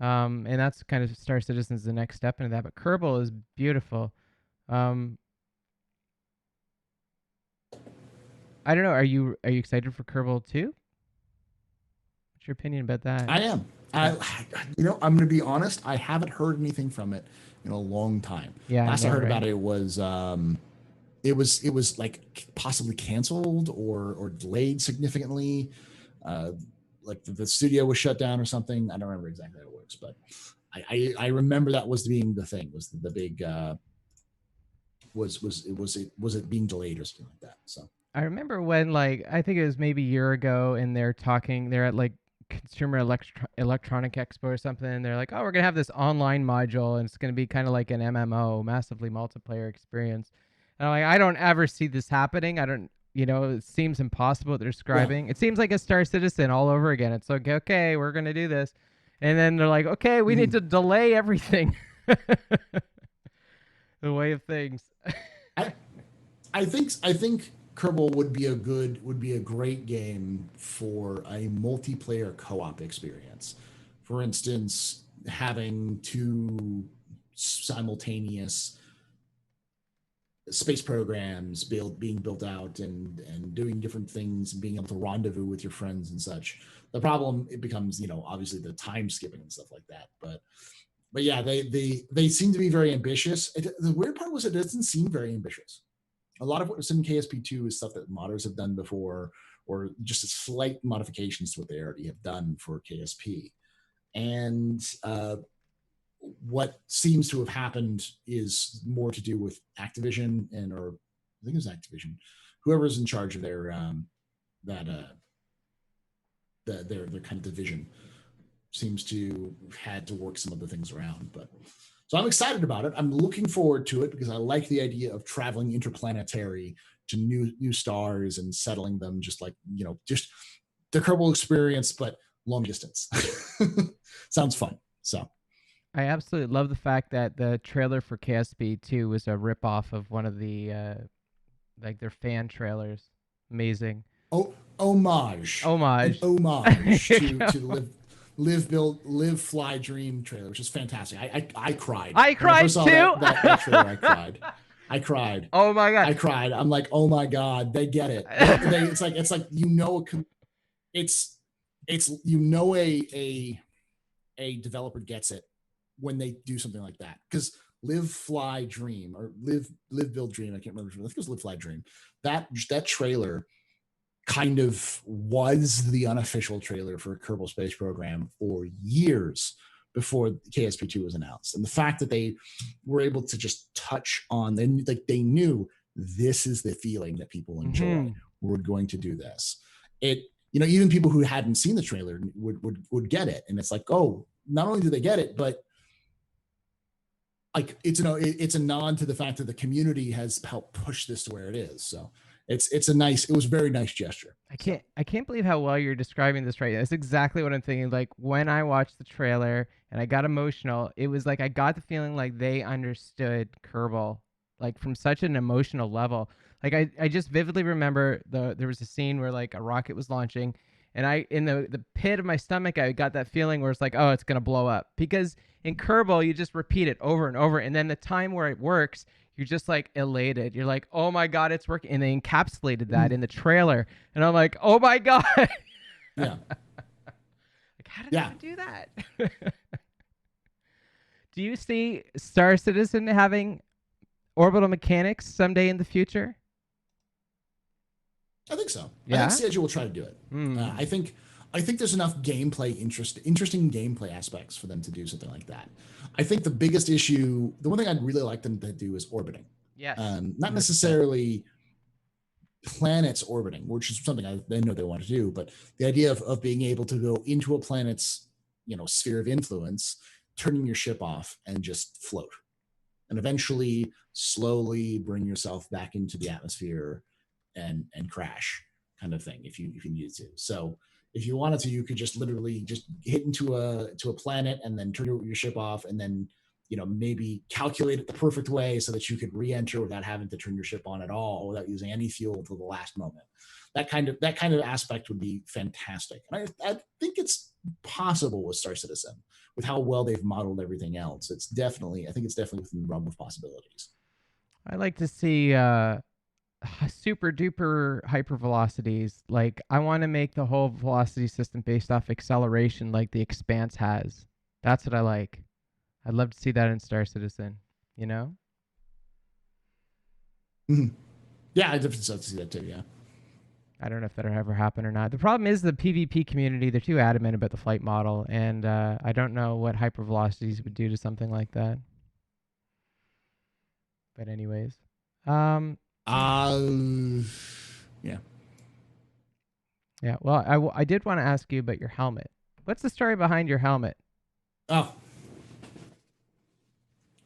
A: And that's kind of Star Citizen's the next step into that. But Kerbal is beautiful. Um, I don't know. Are you excited for Kerbal too? What's your opinion about that?
B: I am.
A: Yeah.
B: I'm going to be honest. I haven't heard anything from it in a long time.
A: Yeah, I
B: Last I
A: know,
B: heard
A: right?
B: about it was it was like possibly canceled or delayed significantly. Uh, like the studio was shut down or something. I don't remember exactly how it works, but I remember that was being the thing, was the big was it being delayed or something like that. So
A: I remember when like I think it was maybe a year ago, and they're at like Consumer Electronic Expo or something, and they're like, oh, we're gonna have this online module, and it's gonna be kind of like an MMO, massively multiplayer experience. And I'm like, I don't ever see this happening. I don't, it seems impossible what they're
B: yeah,
A: describing. It seems like a Star Citizen all over again. It's like, okay, we're gonna do this, and then they're like, okay, we need
B: mhm.
A: to delay everything. The way of things.
B: I I think Kerbal would be a great game for a multiplayer co-op experience. For instance, having two simultaneous space programs being built out and doing different things and being able to rendezvous with your friends and such. The problem it becomes, obviously the time skipping and stuff like that. But yeah, they seem to be very ambitious. The weird part was it doesn't seem very ambitious. A lot of what was in KSP2 is stuff that modders have done before, or just slight modifications to what they already have done for KSP. And what seems to have happened is more to do with Activision or I think it was Activision, whoever's in charge of their that their kind of division seems to had to work some of the things around. But so I'm excited about it. I'm looking forward to it because I like the idea of traveling interplanetary to new stars and settling them, just like just the Kerbal experience, but long distance. Sounds fun. So
A: I absolutely love the fact that the trailer for KSP 2 was a ripoff of one of the like their fan trailers. Amazing.
B: oh, homage, an
A: Homage. There
B: homage
A: you
B: to
A: go.
B: live fly dream trailer, which is fantastic. I cried
A: I
B: when I
A: cried
B: first saw
A: too.
B: that trailer. I cried. I cried.
A: Oh my god.
B: I cried. I'm like, oh my god, they get it. It's like it's a developer gets it when they do something like that, because live fly dream or live build dream, I can't remember, I think it was live fly dream, that trailer kind of was the unofficial trailer for Kerbal Space Program for years before KSP2 was announced. And the fact that they were able to just touch on, they knew this is the feeling that people enjoy.
A: Mhm.
B: We're going to do this. Even people who hadn't seen the trailer would get it. And it's like, oh, not only do they get it, but like it's a nod to the fact that the community has helped push this to where it is. So it was a very nice gesture. So
A: I can't believe how well you're describing this right now. That's exactly what I'm thinking. Like when I watched the trailer and I got emotional, it was like I got the feeling like they understood Kerbal like from such an emotional level. Like I just vividly remember there was a scene where like a rocket was launching and I in the pit of my stomach I got that feeling where it's like, oh, it's gonna blow up. Because in Kerbal you just repeat it over and over, and then the time where it works, you're just like elated. You're like, oh my god, it's working. And they encapsulated that in the trailer. And I'm like, oh my god.
B: yeah,
A: Like, how did they
B: yeah.
A: even do that? Do you see Star Citizen having orbital mechanics someday in the future?
B: I think so. I think
A: Yeah.
B: CIG will try to do it.
A: Hmm.
B: I think there's enough interesting gameplay aspects for them to do something like that. I think the biggest issue, the one thing I'd really like them to do is orbiting.
A: Yes.
B: Not
A: 100%.
B: necessarily planets orbiting, which is something they know they want to do, but the idea of being able to go into a planet's sphere of influence, turning your ship off and just float, and eventually slowly bring yourself back into the atmosphere and crash, kind of thing, if you need to. So if you wanted to, you could just literally just hit into a planet and then turn your ship off, and then maybe calculate it the perfect way so that you could re-enter without having to turn your ship on at all, without using any fuel until the last moment. That kind of aspect would be fantastic, and I think it's possible with Star Citizen, with how well they've modeled everything else. I think it's definitely within the realm of possibilities.
A: I like to see super duper hyper velocities. Like I want to make the whole velocity system based off acceleration like the Expanse has. That's what I like. I'd love to see that in Star Citizen, you know?
B: Mm-hmm. Yeah, I definitely start to see that too. Yeah.
A: I don't know if that'll ever happen or not. The problem is the PvP community, they're too adamant about the flight model, and I don't know what hypervelocities would do to something like that. But anyways, yeah.
B: Uh, yeah.
A: Yeah, well, I did want to ask you about your helmet. What's the story behind your helmet?
B: Oh,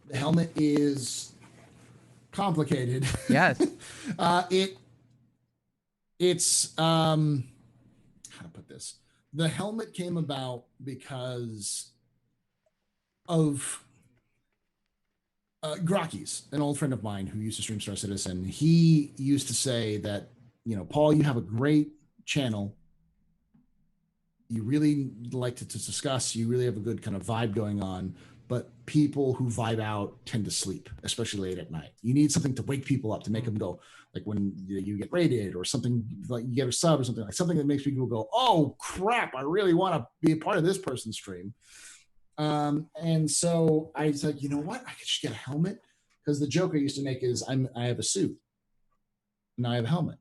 B: the helmet is complicated.
A: Yes.
B: uh, it it's how to put this. The helmet came about because of Grocky's an old friend of mine who used to stream Star Citizen. He used to say that, Paul, you have a great channel. You really like to discuss. You really have a good kind of vibe going on. But people who vibe out tend to sleep, especially late at night. You need something to wake people up, to make them go, like when you get rated or something, like you get a sub or something that makes people go, oh crap, I really want to be a part of this person's stream. And so I was like, you know what? I could just get a helmet, because the joke I used to make is I have a suit. Now I have a helmet.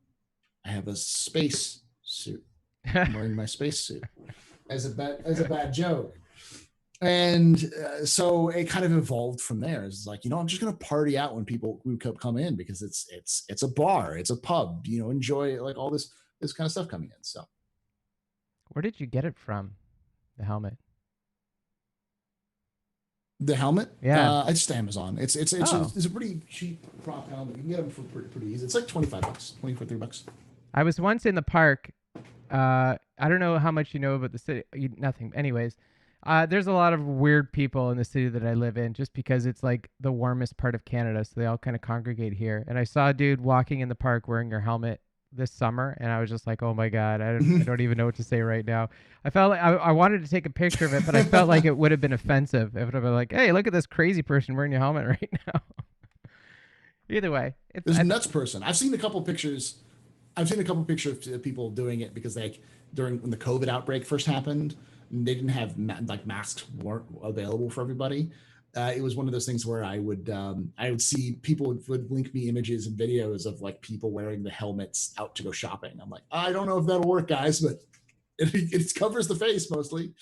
B: I have a space suit. I'm wearing my space suit as a bad joke. And so it kind of evolved from there. It's like, I'm just gonna party out when people who come in, because it's a bar, it's a pub, enjoy like all this kind of stuff coming in. So
A: Where did you get it from? The helmet?
B: the helmet,
A: Yeah.
B: it's just Amazon. It's
A: Oh.
B: a pretty cheap prop helmet. You can get them for pretty easy. It's like $25, $23.
A: I was once in the park. I don't know how much you know about the city. Nothing. Anyways, there's a lot of weird people in the city that I live in, just because it's like the warmest part of Canada, so they all kind of congregate here. And I saw a dude walking in the park wearing your helmet this summer, and I was just like, oh my god, I don't even know what to say right now. I felt like I wanted to take a picture of it, but I felt like it would have been offensive if it would have been like, hey, look at this crazy person wearing your helmet right now. Either way,
B: There's a nuts person. I've seen a couple pictures of people doing it, because during when the COVID outbreak first happened, they didn't have masks weren't available for everybody. It was one of those things where I would see people would link me images and videos of like people wearing the helmets out to go shopping. I'm like, I don't know if that'll work, guys, but it covers the face mostly.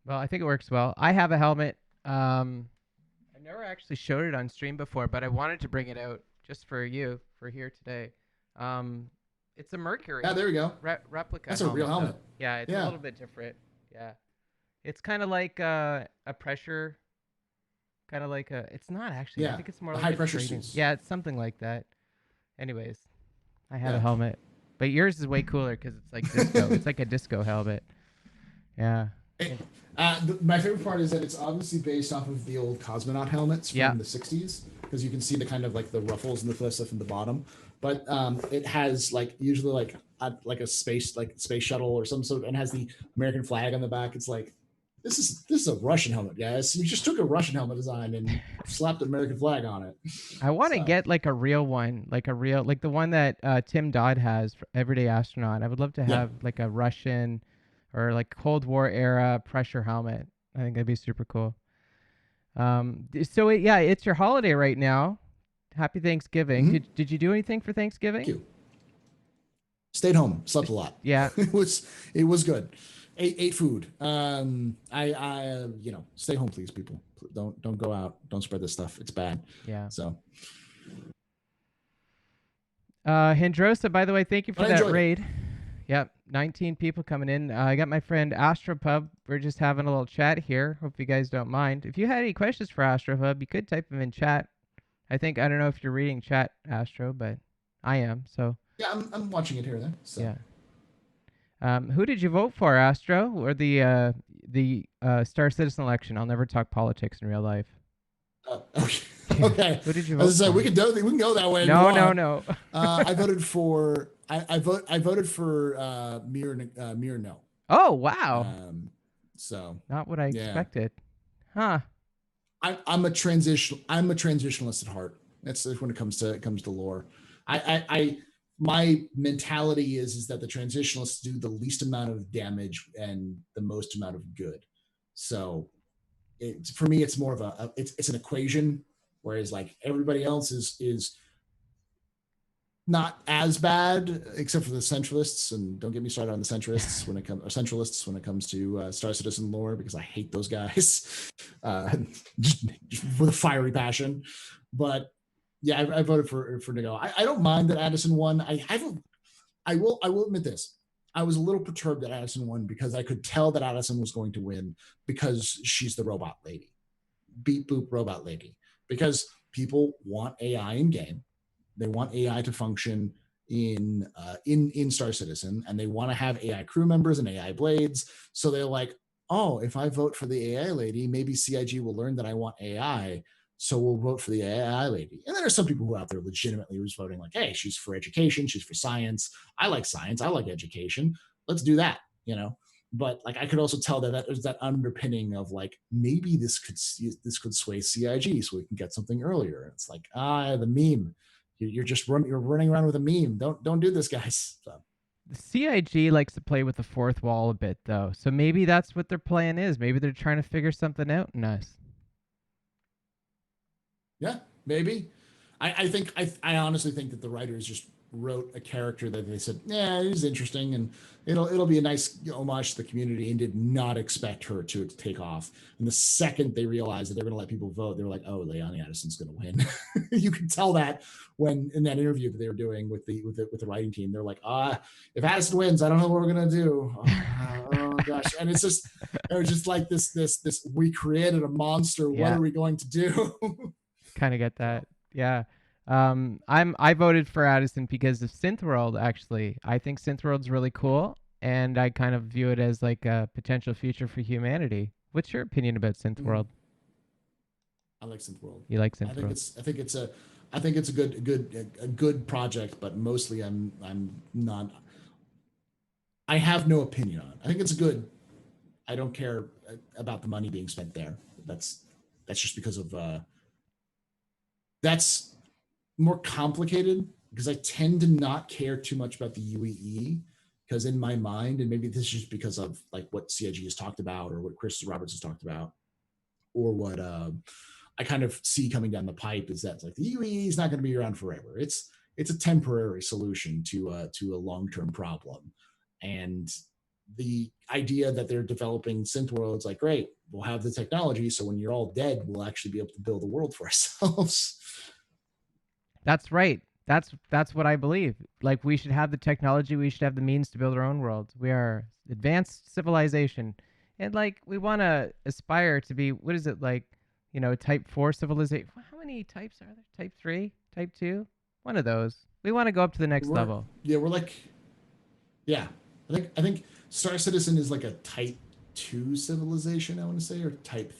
A: Well, I think it works well. I have a helmet. I've never actually showed it on stream before, but I wanted to bring it out just for you for here today. Um, it's a Mercury
B: Yeah, there we go.
A: replica.
B: That's a real helmet.
A: Yeah, it's a little bit different. Yeah, it's kind of like a pressure, kind of like a. It's not actually. I think it's more like
B: high
A: a
B: pressure
A: trading.
B: suits.
A: Yeah, it's something like that. Anyways, I have
B: Yeah.
A: a helmet, but yours is way cooler because it's like disco. It's like a disco helmet. Yeah.
B: My favorite part is that it's obviously based off of the old cosmonaut helmets from the 60s, because you can see the kind of like the ruffles and the stuff in the bottom. But it has like usually like a space shuttle or some sort, and has the American flag on the back. It's like, this is a Russian helmet, guys. You just took a Russian helmet design and slapped an American flag on it.
A: I want to get like a real one, like the one that Tim Dodd has for Everyday Astronaut. I would love to have like a Russian or like Cold War era pressure helmet. I think that'd be super cool. So it's your holiday right now. Happy Thanksgiving.
B: Mm-hmm.
A: Did you do anything for Thanksgiving?
B: Thank you. Stayed home, slept a lot.
A: Yeah.
B: it was good. Ate food. I stay home, please, people. Don't go out. Don't spread this stuff. It's bad.
A: Yeah.
B: So.
A: Hendrosa, by the way, thank you for that raid.
B: It.
A: Yep, 19 people coming in. I got my friend Astropub. We're just having a little chat here. Hope you guys don't mind. If you had any questions for Astropub, you could type them in chat. I don't know if you're reading chat, Astro, but I am. So
B: yeah, I'm watching it here and there. So.
A: Yeah. Who did you vote for, Astro, or the Star Citizen election? I'll never talk politics in real life.
B: Okay.
A: Who did you vote for?
B: We can go that way.
A: No.
B: I voted for Mir No.
A: Oh wow.
B: So
A: not what I expected. Huh.
B: I'm a transitionalist at heart. That's when it comes to lore. My mentality is that the transitionalists do the least amount of damage and the most amount of good. So for me, it's more of it's an equation, whereas like everybody else is not as bad, except for the centralists. And don't get me started on the centralists when it comes to Star Citizen lore, because I hate those guys just with a fiery passion. But yeah, I voted for Nigo. I don't mind that Addison won. I will admit this. I was a little perturbed that Addison won, because I could tell that Addison was going to win, because she's the robot lady. Beep boop robot lady. Because people want AI in game. They want AI to function in Star Citizen, and they want to have AI crew members and AI blades. So they're like, oh, if I vote for the AI lady, maybe CIG will learn that I want AI, so we'll vote for the AI lady. And then there's some people who are out there legitimately who's voting like, hey, she's for education, she's for science. I like science, I like education. Let's do that, you know. But like I could also tell that there's that underpinning of like maybe this could sway CIG so we can get something earlier. It's like the meme. You're running around with a meme. Don't do this, guys. So,
A: The CIG likes to play with the fourth wall a bit, though. So maybe that's what their plan is. Maybe they're trying to figure something out in us.
B: yeah, maybe. I honestly think that the writers just wrote a character that they said, yeah, he's interesting, and it'll be a nice homage to the community, and did not expect her to take off. And the second they realized that they're going to let people vote, they were like, oh, Leon Addison's going to win. You can tell that when in that interview that they were doing with the writing team, they're like, if Addison wins, I don't know what we're going to do. Oh gosh, and it's just like this. We created a monster. What
A: Yeah,
B: are we going to do?
A: kind of get
B: So.
A: that. Yeah. I voted for Addison because of Synthworld. Actually, I think Synthworld's really cool, and I kind of view it as like a potential future for humanity. What's your opinion about
B: Mhm.
A: Synthworld?
B: I like Synth World.
A: You like
B: I think
A: Synthworld?
B: it's I think it's a I think it's a good project, but mostly I'm not. I have no opinion on it. I think it's good. I don't care about the money being spent there. That's just because of that's more complicated because I tend to not care too much about the UEE because in my mind, and maybe this is just because of like what CIG has talked about or what Chris Roberts has talked about or what I kind of see coming down the pipe is that like the UEE is not going to be around forever. It's a temporary solution to a long term problem, and the idea that they're developing synth worlds like great, we'll have the technology, so when you're all dead, we'll actually be able to build a world for ourselves.
A: That's right. That's what I believe. Like we should have the technology, we should have the means to build our own worlds. We are advanced civilization. And like we want to aspire to be what is it like, type 4 civilization. How many types are there? Type 3, type 2? One of those. We want to go up to the next
B: we're
A: level.
B: yeah, we're like yeah. I think Star Citizen is like a type two civilization. I want to say or type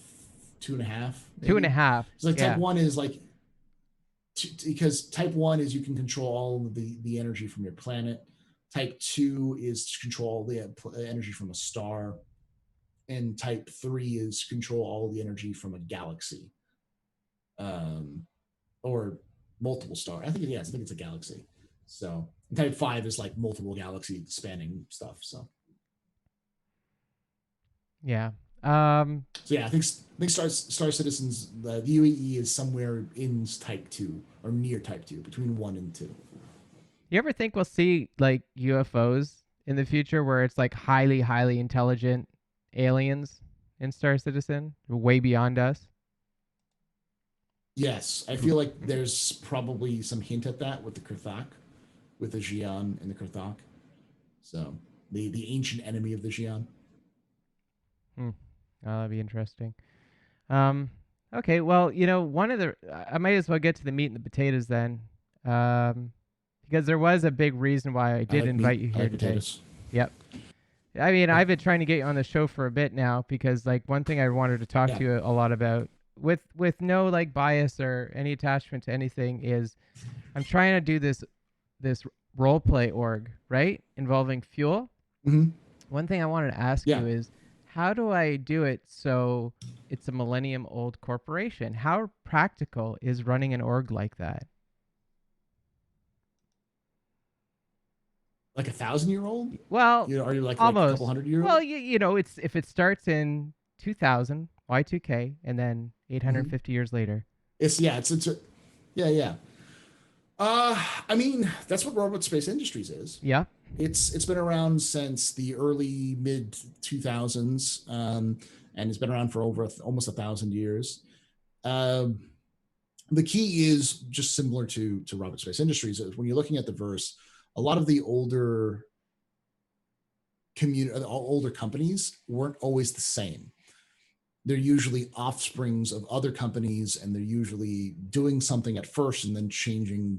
B: two and a half
A: Two and a
B: maybe.
A: half.
B: So like type
A: Yeah.
B: one is like because type one is you can control all of the energy from your planet. Type two is to control the energy from a star, and type three is control all the energy from a galaxy, um, or multiple stars. I think it's a galaxy. So and type five is like multiple galaxy spanning stuff.
A: Yeah. Um
B: So yeah, I think Star Citizens the UEE is somewhere in type two or near type two, between one and two.
A: you ever think we'll see like UFOs in the future where it's like highly intelligent aliens in Star Citizen, way beyond us?
B: Yes, I feel like there's probably some hint at that with the Kurthak, with the Xi'an and the Kurthak. So the ancient enemy of the Xi'an.
A: Hmm. Oh, that'd be interesting. Um, okay, well, one of the I might as well get to the meat and the potatoes then, um, because there was a big reason why I
B: I
A: did
B: like meat.
A: invite you
B: I
A: here
B: like
A: today.
B: potatoes.
A: Yep. I mean,
B: Like
A: I've been trying to get you on the show for a bit now because, like, one thing I wanted to talk
B: yeah.
A: to you a lot about, with no like bias or any attachment to anything, is I'm trying to do this role play org, right, involving fuel.
B: Mm-hmm.
A: One thing I wanted to ask
B: Yeah.
A: you is how do I do it so it's a millennium old corporation? How practical is running an org like that?
B: Like 1,000-year old.
A: Well,
B: Are you like a couple
A: almost.
B: 100-year
A: Well,
B: old?
A: it's if it starts in 2000 Y2K and then
B: Mm-hmm.
A: 850 years later.
B: Yeah, yeah. I mean, that's what Robot Space Industries is.
A: Yeah.
B: It's been around since the early mid 2000s, and it's been around for over almost 1,000 years. Um, the key is just similar to Robot Space Industries. When you're looking at the verse, a lot of the older companies weren't always the same. They're usually offsprings of other companies, and they're usually doing something at first and then changing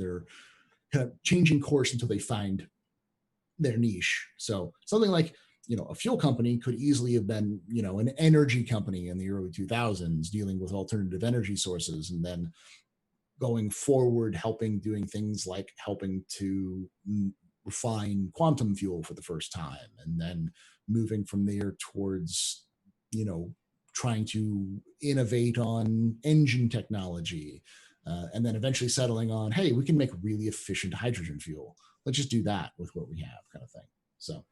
B: course until they find their niche. So something like a fuel company could easily have been, an energy company in the early 2000s dealing with alternative energy sources, and then going forward doing things like helping to refine quantum fuel for the first time, and then moving from there towards, trying to innovate on engine technology, and then eventually settling on, hey, we can make really efficient hydrogen fuel. Let's just do that with what we have, kind of thing. So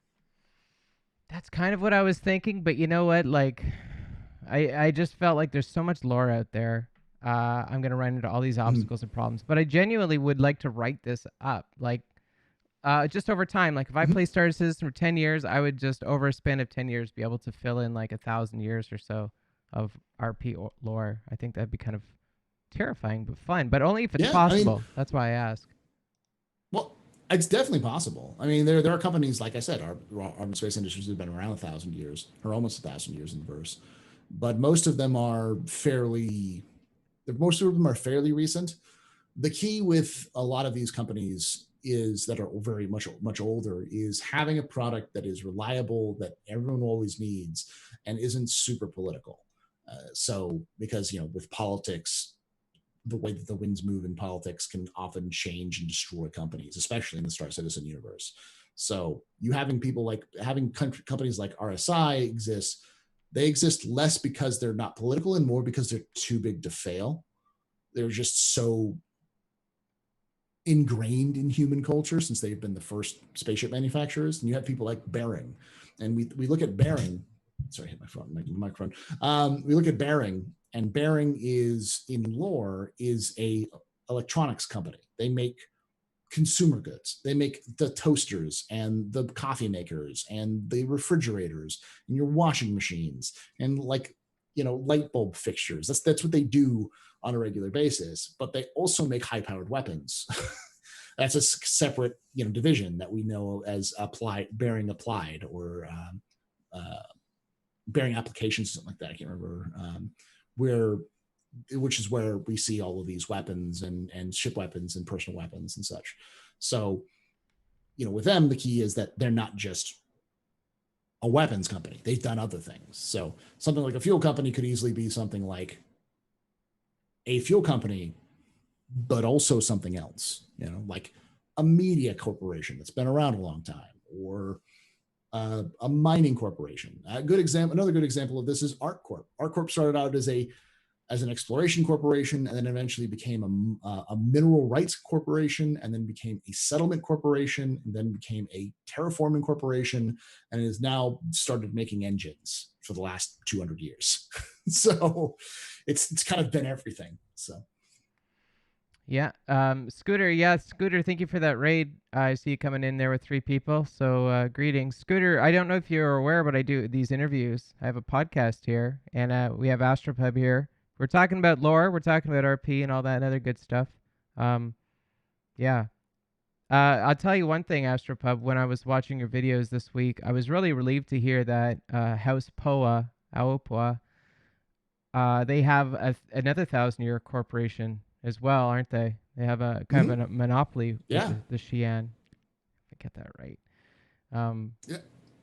A: That's kind of what I was thinking, but you know what? Like, I just felt like there's so much lore out there. I'm gonna run into all these obstacles and problems, but I genuinely would like to write this up. Like, just over time. Like, if I play Star Citizen for 10 years, I would just over a span of 10 years be able to fill in like 1,000 years or so of RP lore. I think that'd be kind of terrifying but fun, but only if it's
B: yeah, I mean,
A: possible. That's why I ask.
B: well, it's definitely possible. I mean, there are companies, like I said, our space industries have been around 1,000 years, or almost 1,000 years in the verse, but most of them are fairly recent. The key with a lot of these companies is that are very much older is having a product that is reliable, that everyone always needs, and isn't super political. So because with politics, the way that the winds move in politics can often change and destroy companies, especially in the Star Citizen universe. So you having companies like RSI exist. They exist less because they're not political and more because they're too big to fail. They're just so ingrained in human culture since they've been the first spaceship manufacturers. And you have people like Bering, and we look at Bering. Sorry, I hit my phone, my microphone. We look at Bering, and Bering is in lore is a electronics company. They make consumer goods. They make the toasters and the coffee makers and the refrigerators and your washing machines and light bulb fixtures. That's what they do on a regular basis. But they also make high powered weapons. That's a separate division that we know as Bearing Applied, or Bearing Applications, something like that. I can't remember which is where we see all of these weapons and ship weapons and personal weapons and such. So, with them, the key is that they're not just a weapons company. They've done other things. So something like a fuel company could easily be something like a fuel company, but also something else, like a media corporation that's been around a long time, or a mining corporation. Another good example of this is ArcCorp. ArcCorp started out as an exploration corporation, and then eventually became a mineral rights corporation, and then became a settlement corporation, and then became a terraforming corporation, and has now started making engines for the last 200 years. So it's kind of been everything. So
A: Yeah. Scooter. Yeah, Scooter. Thank you for that raid. I see you coming in there with 3 people. So greetings, Scooter. I don't know if you're aware, but I do these interviews. I have a podcast here, and we have Astropub here. We're talking about lore. We're talking about RP and all that other good stuff. Um, yeah. I'll tell you one thing, Astropub. When I was watching your videos this week, I was really relieved to hear that House Poa, Aopoa, they have another 1,000-year corporation as well, aren't they? They have a kind of a monopoly with
B: yeah,
A: the Xi'an. If I get that right. Um,
B: yeah,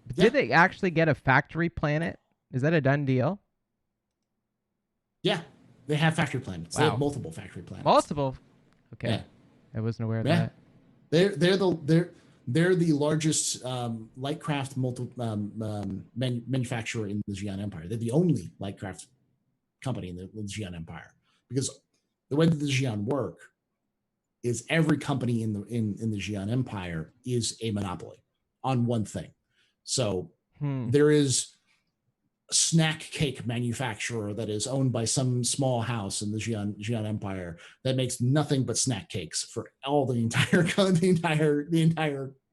A: but
B: yeah,
A: did they actually get a factory planet? Is that a done deal?
B: yeah. They have factory planets. They have
A: Wow,
B: multiple factory planets.
A: multiple. Okay,
B: Yeah,
A: I wasn't aware of
B: yeah.
A: that.
B: They're the largest lightcraft manufacturer in the Xi'an Empire. They're the only lightcraft company in the Xi'an Empire, because the way that the Xi'an work is every company in the Xi'an Empire is a monopoly on one thing. So there is a snack cake manufacturer that is owned by some small house in the Xi'an Empire that makes nothing but snack cakes for all the entire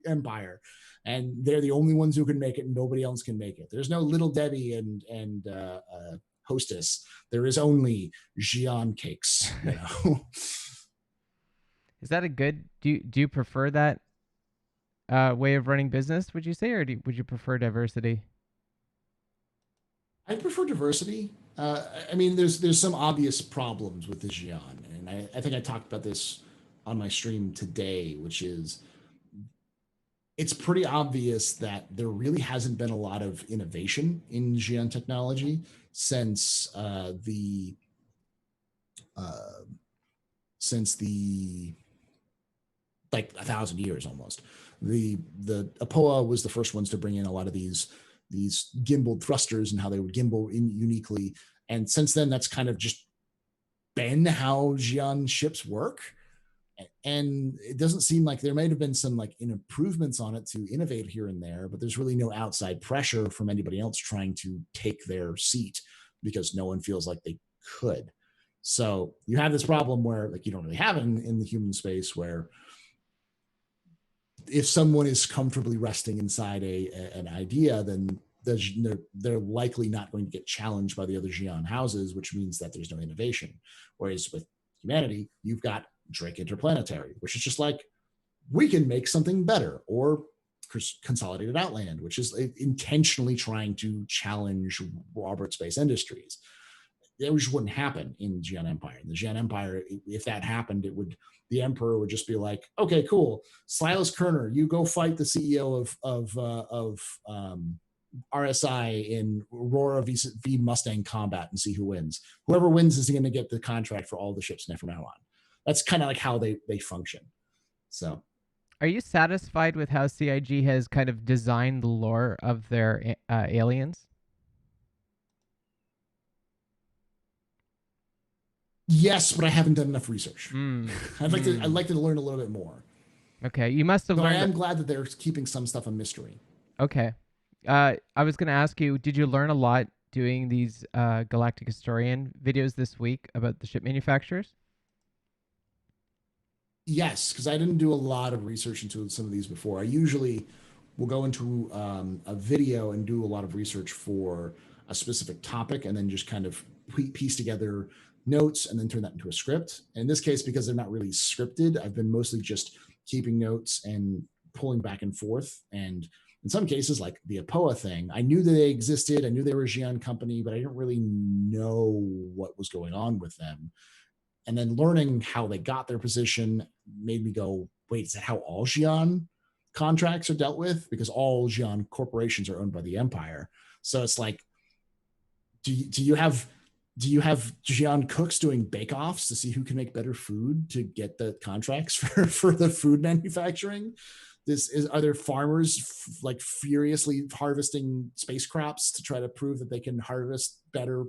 B: empire, and they're the only ones who can make it, and nobody else can make it. There's no Little Debbie and Hostess. There is only Xi'an cakes.
A: Is that a good? Do you prefer that way of running business? Would you say, or would you prefer diversity?
B: I prefer diversity. I mean, there's some obvious problems with the Xi'an, and I think I talked about this on my stream today, which is it's pretty obvious that there really hasn't been a lot of innovation in Xi'an technology since uh, the like 1,000 years almost. The Apoa was the first ones to bring in a lot of these gimbaled thrusters and how they would gimbal in uniquely. And since then, that's kind of just been how Xi'an ships work. And it doesn't seem like there might have been some like improvements on it to innovate here and there, but there's really no outside pressure from anybody else trying to take their seat because no one feels like they could. So you have this problem where like you don't really have it in the human space where if someone is comfortably resting inside an idea, then they're likely not going to get challenged by the other Xi'an houses, which means that there's no innovation. Whereas with humanity, you've got Drake Interplanetary, which is just like, we can make something better, or Consolidated Outland, which is intentionally trying to challenge Robert Space Industries. It just wouldn't happen in Xi'an Empire. In the Xi'an Empire, if that happened, the Emperor would just be like, okay, cool, Silas Kerner, you go fight the CEO of RSI in Aurora v Mustang combat and see who wins. Whoever wins is going to get the contract for all the ships from now on. That's kind of like how they function. So,
A: are you satisfied with how CIG has kind of designed the lore of their aliens?
B: yes, but I haven't done enough research.
A: Mm.
B: I'd like to learn a little bit more.
A: Okay, you must have
B: But I
A: learned.
B: am glad that they're keeping some stuff a mystery.
A: Okay, I was going to ask you, did you learn a lot doing these Galactic Historian videos this week about the ship manufacturers?
B: Yes, because I didn't do a lot of research into some of these before. I usually will go into a video and do a lot of research for a specific topic and then just kind of piece together notes and then turn that into a script. And in this case, because they're not really scripted, I've been mostly just keeping notes and pulling back and forth. And in some cases, like the Apoa thing, I knew that they existed. I knew they were a Xi'an company, but I didn't really know what was going on with them. And then learning how they got their position made me go, wait, is that how all Xi'an contracts are dealt with? Because all Xi'an corporations are owned by the Empire. So it's like, do you have Xi'an cooks doing bake-offs to see who can make better food to get the contracts for the food manufacturing? Are there farmers like furiously harvesting space crops to try to prove that they can harvest better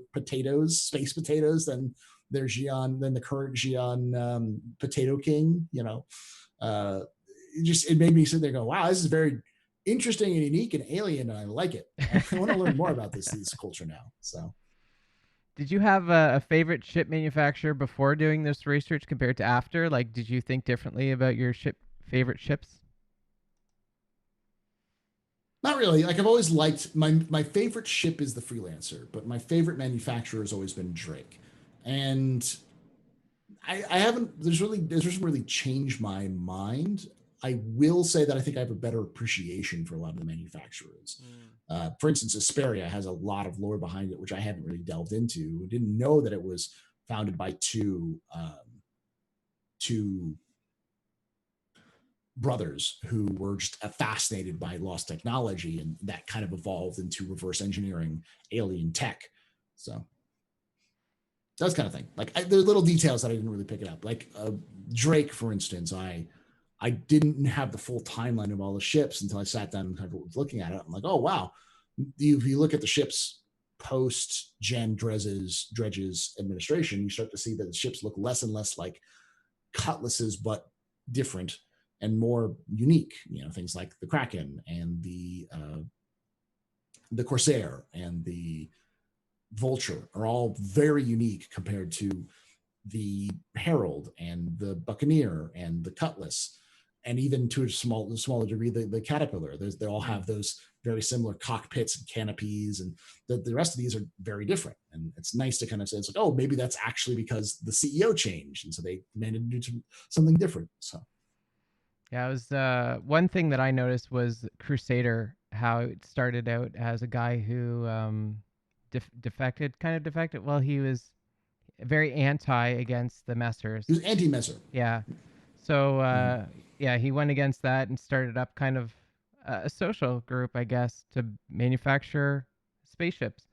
B: space potatoes than the current Xi'an potato king? It made me sit there and go, wow, this is very interesting and unique and alien, and I like it. I want to learn more about this culture now. So,
A: did you have a favorite ship manufacturer before doing this research compared to after? Like, did you think differently about your favorite ships?
B: not really. Like I've always liked my favorite ship is the Freelancer, but my favorite manufacturer has always been Drake. And I haven't there's just really changed my mind. I will say that I think I have a better appreciation for a lot of the manufacturers. For instance, Asperia has a lot of lore behind it, which I haven't really delved into. I didn't know that it was founded by two brothers who were just fascinated by lost technology, and that kind of evolved into reverse engineering alien tech. So that's kind of thing. Like there are little details that I didn't really pick it up. Like Drake, for instance, I didn't have the full timeline of all the ships until I sat down and kind of was looking at it. I'm like, oh wow, if you look at the ships post Jan Dredge's administration, you start to see that the ships look less and less like cutlasses, but different and more unique. Things like the Kraken and the Corsair and the Vulture are all very unique compared to the Herald and the Buccaneer and the Cutlass, and even to a smaller degree the Caterpillar. They all have those very similar cockpits and canopies, and the rest of these are very different. And it's nice to kind of say, it's like, oh, maybe that's actually because the CEO changed, and so they demanded to do something different. So
A: Yeah, it was one thing that I noticed was Crusader, how it started out as a guy who defected. Well, he was very anti against the messers.
B: he was anti-Messer.
A: Yeah. So
B: Mm-hmm.
A: yeah, he went against that and started up kind of a social group, I guess, to manufacture spaceships.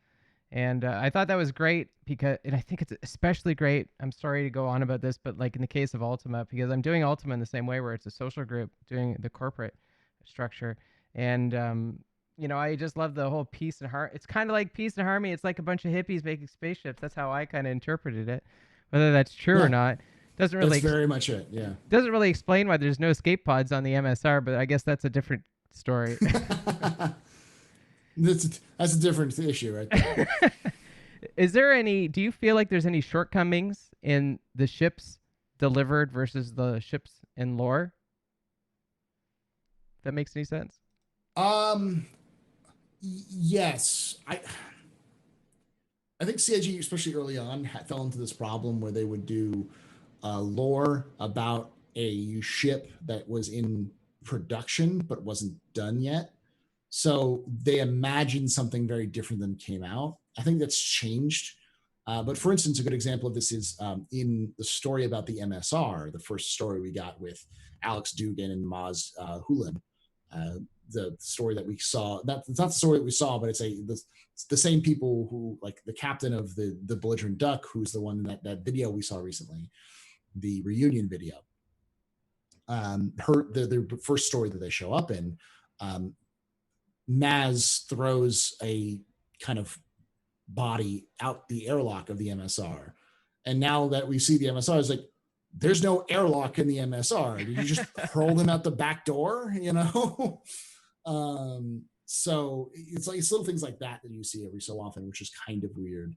A: And I thought that was great because, and I think it's especially great. I'm sorry to go on about this, but like in the case of Ultima, because I'm doing Ultima in the same way where it's a social group doing the corporate structure. And, I just love the whole peace and harmony. It's kind of like peace and harmony. It's like a bunch of hippies making spaceships. That's how I kind of interpreted it. Whether that's true or
B: Yeah,
A: not doesn't
B: that's
A: really
B: very much it. Yeah.
A: doesn't really explain why there's no escape pods on the MSR, but I guess that's a different story.
B: That's a different issue right there.
A: Do you feel like there's any shortcomings in the ships delivered versus the ships in lore? If that makes any sense?
B: Um, yes, I think CIG, especially early on, fell into this problem where they would do lore about a ship that was in production but wasn't done yet. So they imagined something very different than came out. I think that's changed. But for instance, a good example of this is in the story about the MSR, the first story we got with Alex Dugan and Maz Hulin. The story that we saw, it's not the story that we saw, but it's the same people who, like the captain of the belligerent duck, who's the one that video we saw recently, the reunion video. The first story that they show up in, Maz throws a kind of body out the airlock of the MSR. And now that we see the MSR, it's like, there's no airlock in the MSR. Did you just hurl them out the back door? So it's little things like that you see every so often, which is kind of weird.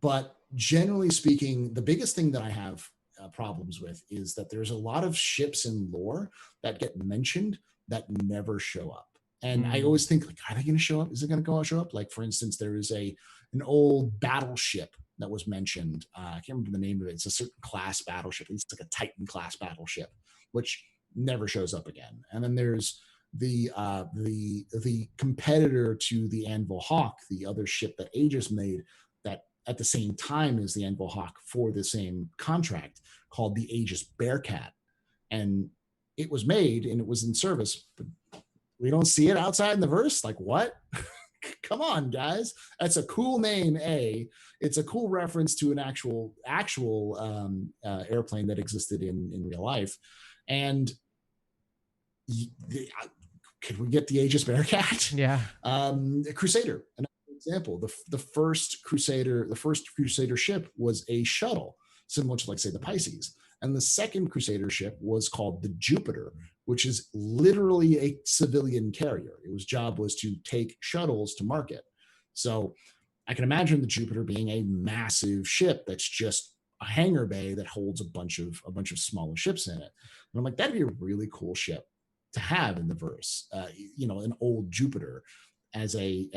B: But generally speaking, the biggest thing that I have problems with is that there's a lot of ships in lore that get mentioned that never show up. And I always think, like, are they going to show up? Is it going to show up? Like, for instance, there is an old battleship that was mentioned. I can't remember the name of it. It's a certain class battleship. It's like a Titan class battleship, which never shows up again. And then there's the competitor to the Anvil Hawk, the other ship that Aegis made, that at the same time as the Anvil Hawk for the same contract, called the Aegis Bearcat. And it was made and it was in service, but we don't see it outside in the verse. Like, what? Come on, guys. That's a cool name. It's a cool reference to an actual airplane that existed in real life. And could we get the Aegis Bearcat?
A: Yeah.
B: Crusader, another example. The first Crusader ship was a shuttle, similar to, like, say, the Pisces. And the second Crusader ship was called the Jupiter, which is literally a civilian carrier. Its job was to take shuttles to market. So I can imagine the Jupiter being a massive ship that's just a hangar bay that holds a bunch of smaller ships in it. And I'm like, that'd be a really cool ship to have in the verse. An old Jupiter as a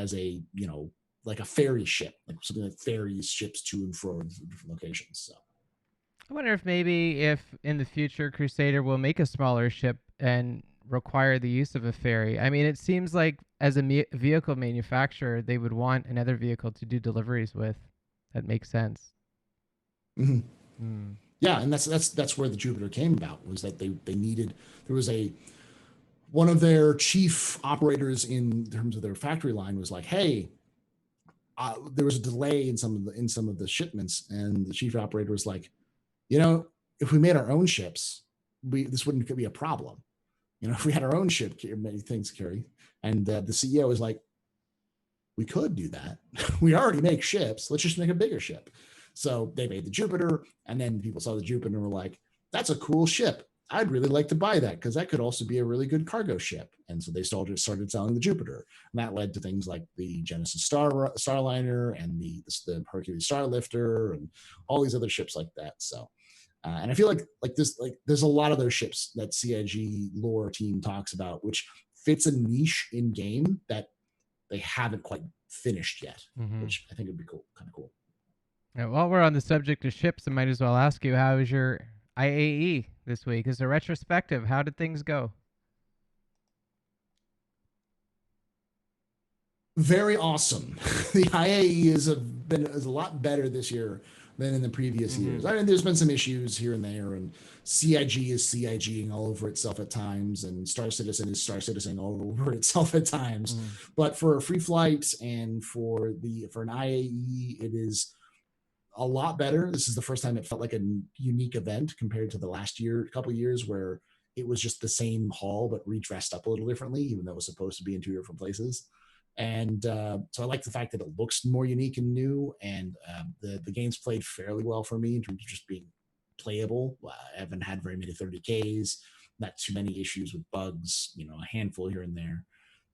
B: like a ferry ship, like something that ferries ships to and fro in different locations. So
A: I wonder if in the future Crusader will make a smaller ship and require the use of a ferry. I mean, it seems like as a vehicle manufacturer, they would want another vehicle to do deliveries with. That makes sense.
B: Mm-hmm. Yeah, and that's where the Jupiter came about, was that they needed, there was one of their chief operators in terms of their factory line was like, hey, there was a delay in some of the shipments, and the chief operator was like, if we made our own ships, this wouldn't be a problem. If we had our own ship, many things carry. And the CEO is like, we could do that. We already make ships. Let's just make a bigger ship. So they made the Jupiter, and then people saw the Jupiter and were like, that's a cool ship. I'd really like to buy that because that could also be a really good cargo ship. And so they started selling the Jupiter. And that led to things like the Genesis Starliner and the Hercules Starlifter and all these other ships like that. So and I feel like there's a lot of those ships that CIG lore team talks about, which fits a niche in game that they haven't quite finished yet, which I think would be cool, kind of cool.
A: Now, while we're on the subject of ships, I might as well ask you, how was your IAE this week? As a retrospective, how did things go?
B: Very awesome. The IAE is a lot better this year than in the previous
A: Mm-hmm.
B: years. I mean, there's been some issues here and there, and CIG is CIGing all over itself at times, and Star Citizen is Star Citizen all over itself at times.
A: Mm-hmm.
B: But for a free flight and for an IAE, it is a lot better. This is the first time it felt like a unique event compared to the last year, couple of years where it was just the same hall but redressed up a little differently, even though it was supposed to be in two different places. And so I like the fact that it looks more unique and new, and the game's played fairly well for me in terms of just being playable. I haven't had very many 30Ks, not too many issues with bugs, a handful here and there.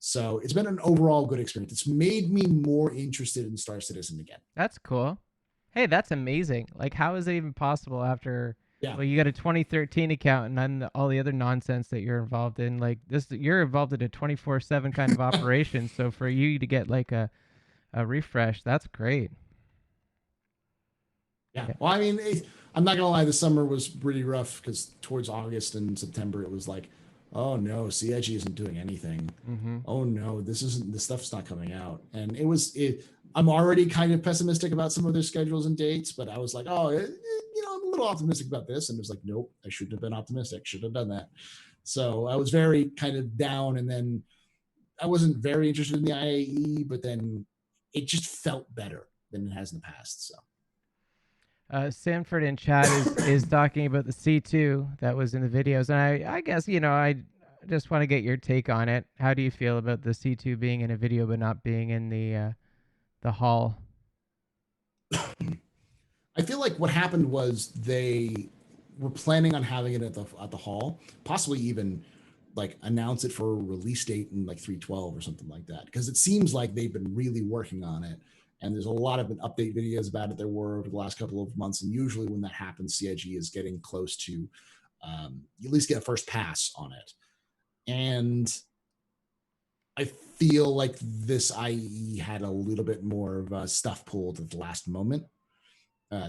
B: So it's been an overall good experience. It's made me more interested in Star Citizen again.
A: That's cool. Hey, that's amazing. Like, how is it even possible after?
B: Yeah.
A: Well, you got a 2013 account and then all the other nonsense that you're involved in. Like this, you're involved in a 24/7 kind of operation. So for you to get like a refresh, that's great.
B: Yeah.
A: Yeah.
B: Well, I mean, I'm not gonna lie. The summer was pretty rough because towards August and September, it was like, oh no, CIG isn't doing anything.
A: Mm-hmm.
B: Oh no, this stuff's not coming out. And it. I'm already kind of pessimistic about some of their schedules and dates, but I was like, oh, I'm a little optimistic about this, and it was like, nope, I shouldn't have been optimistic. Should have done that. So I was very kind of down, and then I wasn't very interested in the IAE, but then it just felt better than it has in the past. So.
A: Sanford in chat is talking about the C2 that was in the videos, and I guess I just want to get your take on it. How do you feel about the C2 being in a video but not being in the hall?
B: I feel like what happened was they were planning on having it at the hall, possibly even like announce it for a release date in like 312 or something like that, because it seems like they've been really working on it, and there's a lot of update videos about it there were over the last couple of months, and usually when that happens, CIG is getting close to at least get a first pass on it. And I feel like this IE had a little bit more of stuff pulled at the last moment.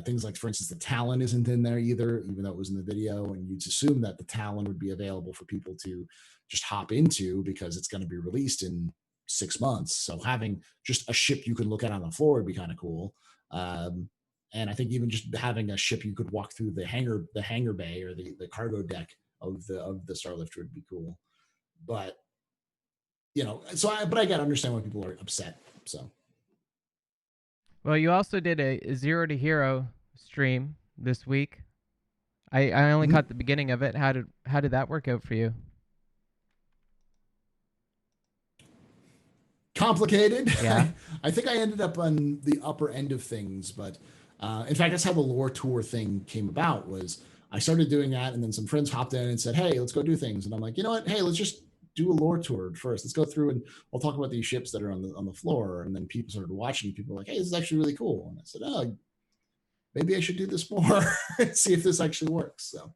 B: Things like, for instance, the Talon isn't in there either, even though it was in the video. And you'd assume that the Talon would be available for people to just hop into because it's going to be released in 6 months. So having just a ship you can look at on the floor would be kind of cool. And I think even just having a ship you could walk through the hangar bay or the cargo deck of the Starlifter would be cool. But but I gotta understand why people are upset. So.
A: Well, you also did a Zero to Hero stream this week. I only
B: Mhm.
A: caught the beginning of it. How did that work out for you?
B: Complicated.
A: Yeah.
B: I think I ended up on the upper end of things, but in fact, that's how the lore tour thing came about. Was I started doing that, and then some friends hopped in and said, "Hey, let's go do things." And I'm like, you know what? Hey, let's just do a lore tour first. Let's go through and we'll talk about these ships that are on the floor. And then people started watching. People were like, "Hey, this is actually really cool." And I said, "Oh, maybe I should do this more and see if this actually works." So.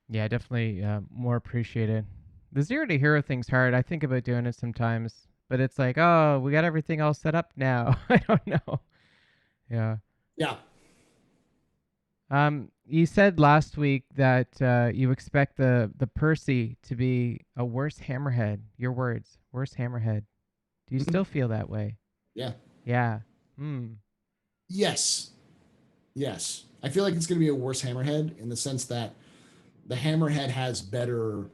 A: Yeah, definitely more appreciated. The Zero to Hero thing's hard. I think about doing it sometimes, but it's like, oh, we got everything all set up now. I don't know. Yeah.
B: Yeah.
A: You said last week that you expect the Percy to be a worse hammerhead. Your words, worse hammerhead. Do you still feel that way?
B: Yeah.
A: Yeah. Hmm.
B: Yes. Yes. I feel like it's going to be a worse hammerhead in the sense that the hammerhead has better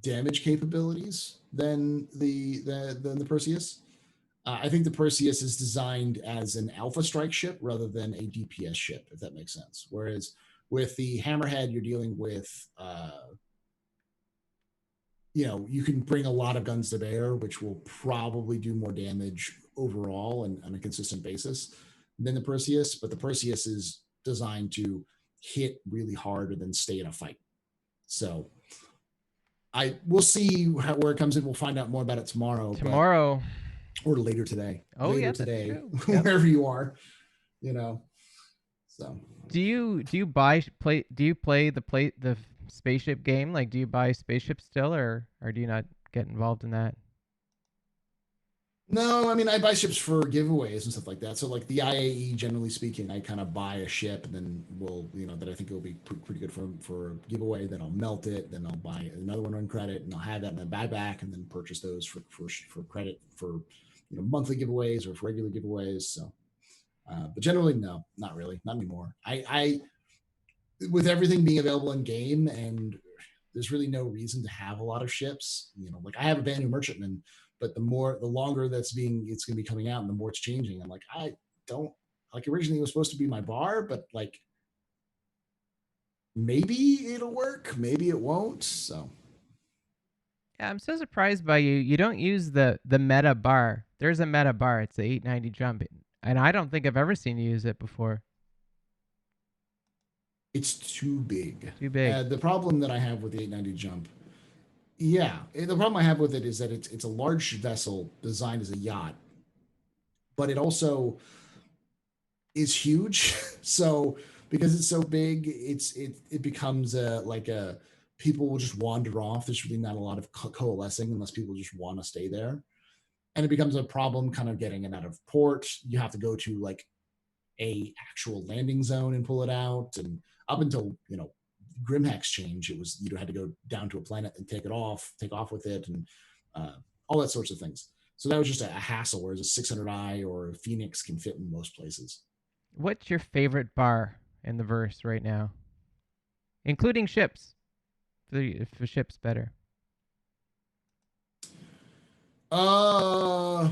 B: damage capabilities than the Perseus. I think the Perseus is designed as an alpha strike ship rather than a DPS ship, if that makes sense. Whereas with the hammerhead, you're dealing with you can bring a lot of guns to bear, which will probably do more damage overall and on a consistent basis than the Perseus. But the Perseus is designed to hit really hard and then stay in a fight. So we'll see where it comes in. We'll find out more about it tomorrow,
A: Tomorrow.
B: or later today.
A: Oh
B: Later
A: yeah, that's
B: today,
A: true. Yep.
B: wherever you are, you know. So.
A: Do you play the spaceship game? Like, do you buy spaceships still, or do you not get involved in that?
B: No, I mean I buy ships for giveaways and stuff like that. So like the IAE, generally speaking, I kind of buy a ship and then that I think will be pretty good for a giveaway. Then I'll melt it. Then I'll buy another one on credit, and I'll have that and then buy back and then purchase those for credit for monthly giveaways or for regular giveaways. So But generally, no, not really, not anymore. I with everything being available in game, and there's really no reason to have a lot of ships. Like I have a Banu merchantman, but the longer it's going to be coming out, and the more it's changing. I'm like, I don't like. Originally, it was supposed to be my bar, but like maybe it'll work, maybe it won't. So
A: Yeah, I'm so surprised by you. You don't use the meta bar. There's a meta bar. It's the 890 jump, and I don't think I've ever seen you use it before.
B: it's too big.
A: Too big.
B: The problem that I have with the 890 jump, yeah, the problem I have with it is that it's a large vessel designed as a yacht, but it also is huge. So because it's so big, it becomes like a people will just wander off. There's really not a lot of coalescing unless people just want to stay there, and it becomes a problem kind of getting it out of port. You have to go to like a actual landing zone and pull it out. And up until Grimhex change, it was you had to go down to a planet and take off with it, and all that sorts of things. So that was just a hassle. Whereas a 600i or a Phoenix can fit in most places.
A: What's your favorite bar in the verse right now, including ships? If the ship's better.
B: Uh,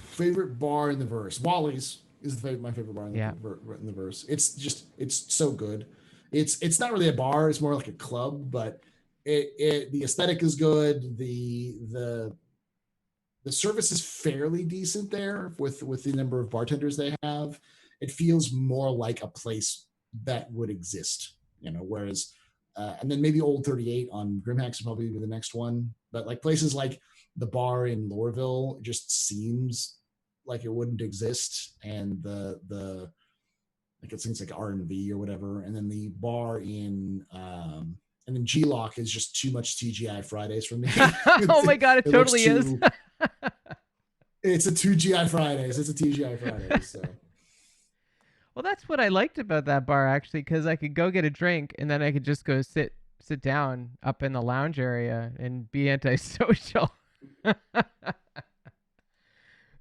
B: Favorite bar in the verse. Wally's is my favorite bar
A: Yeah.
B: in the verse. It's so good. It's not really a bar. It's more like a club, but the aesthetic is good. The service is fairly decent there with the number of bartenders they have. It feels more like a place that would exist, whereas and then maybe Old 38 on Grimhacks would probably be the next one. But like places like the bar in Lorville just seems like it wouldn't exist. And the like it's things like R&V or whatever. And then the bar in and then G-Lock is just too much TGI Fridays for me.
A: Oh my god, it
B: It looks
A: totally is.
B: too it's a 2GI Fridays. It's a TGI Fridays. So
A: Well, that's what I liked about that bar actually, because I could go get a drink and then I could just go sit down up in the lounge area and be antisocial.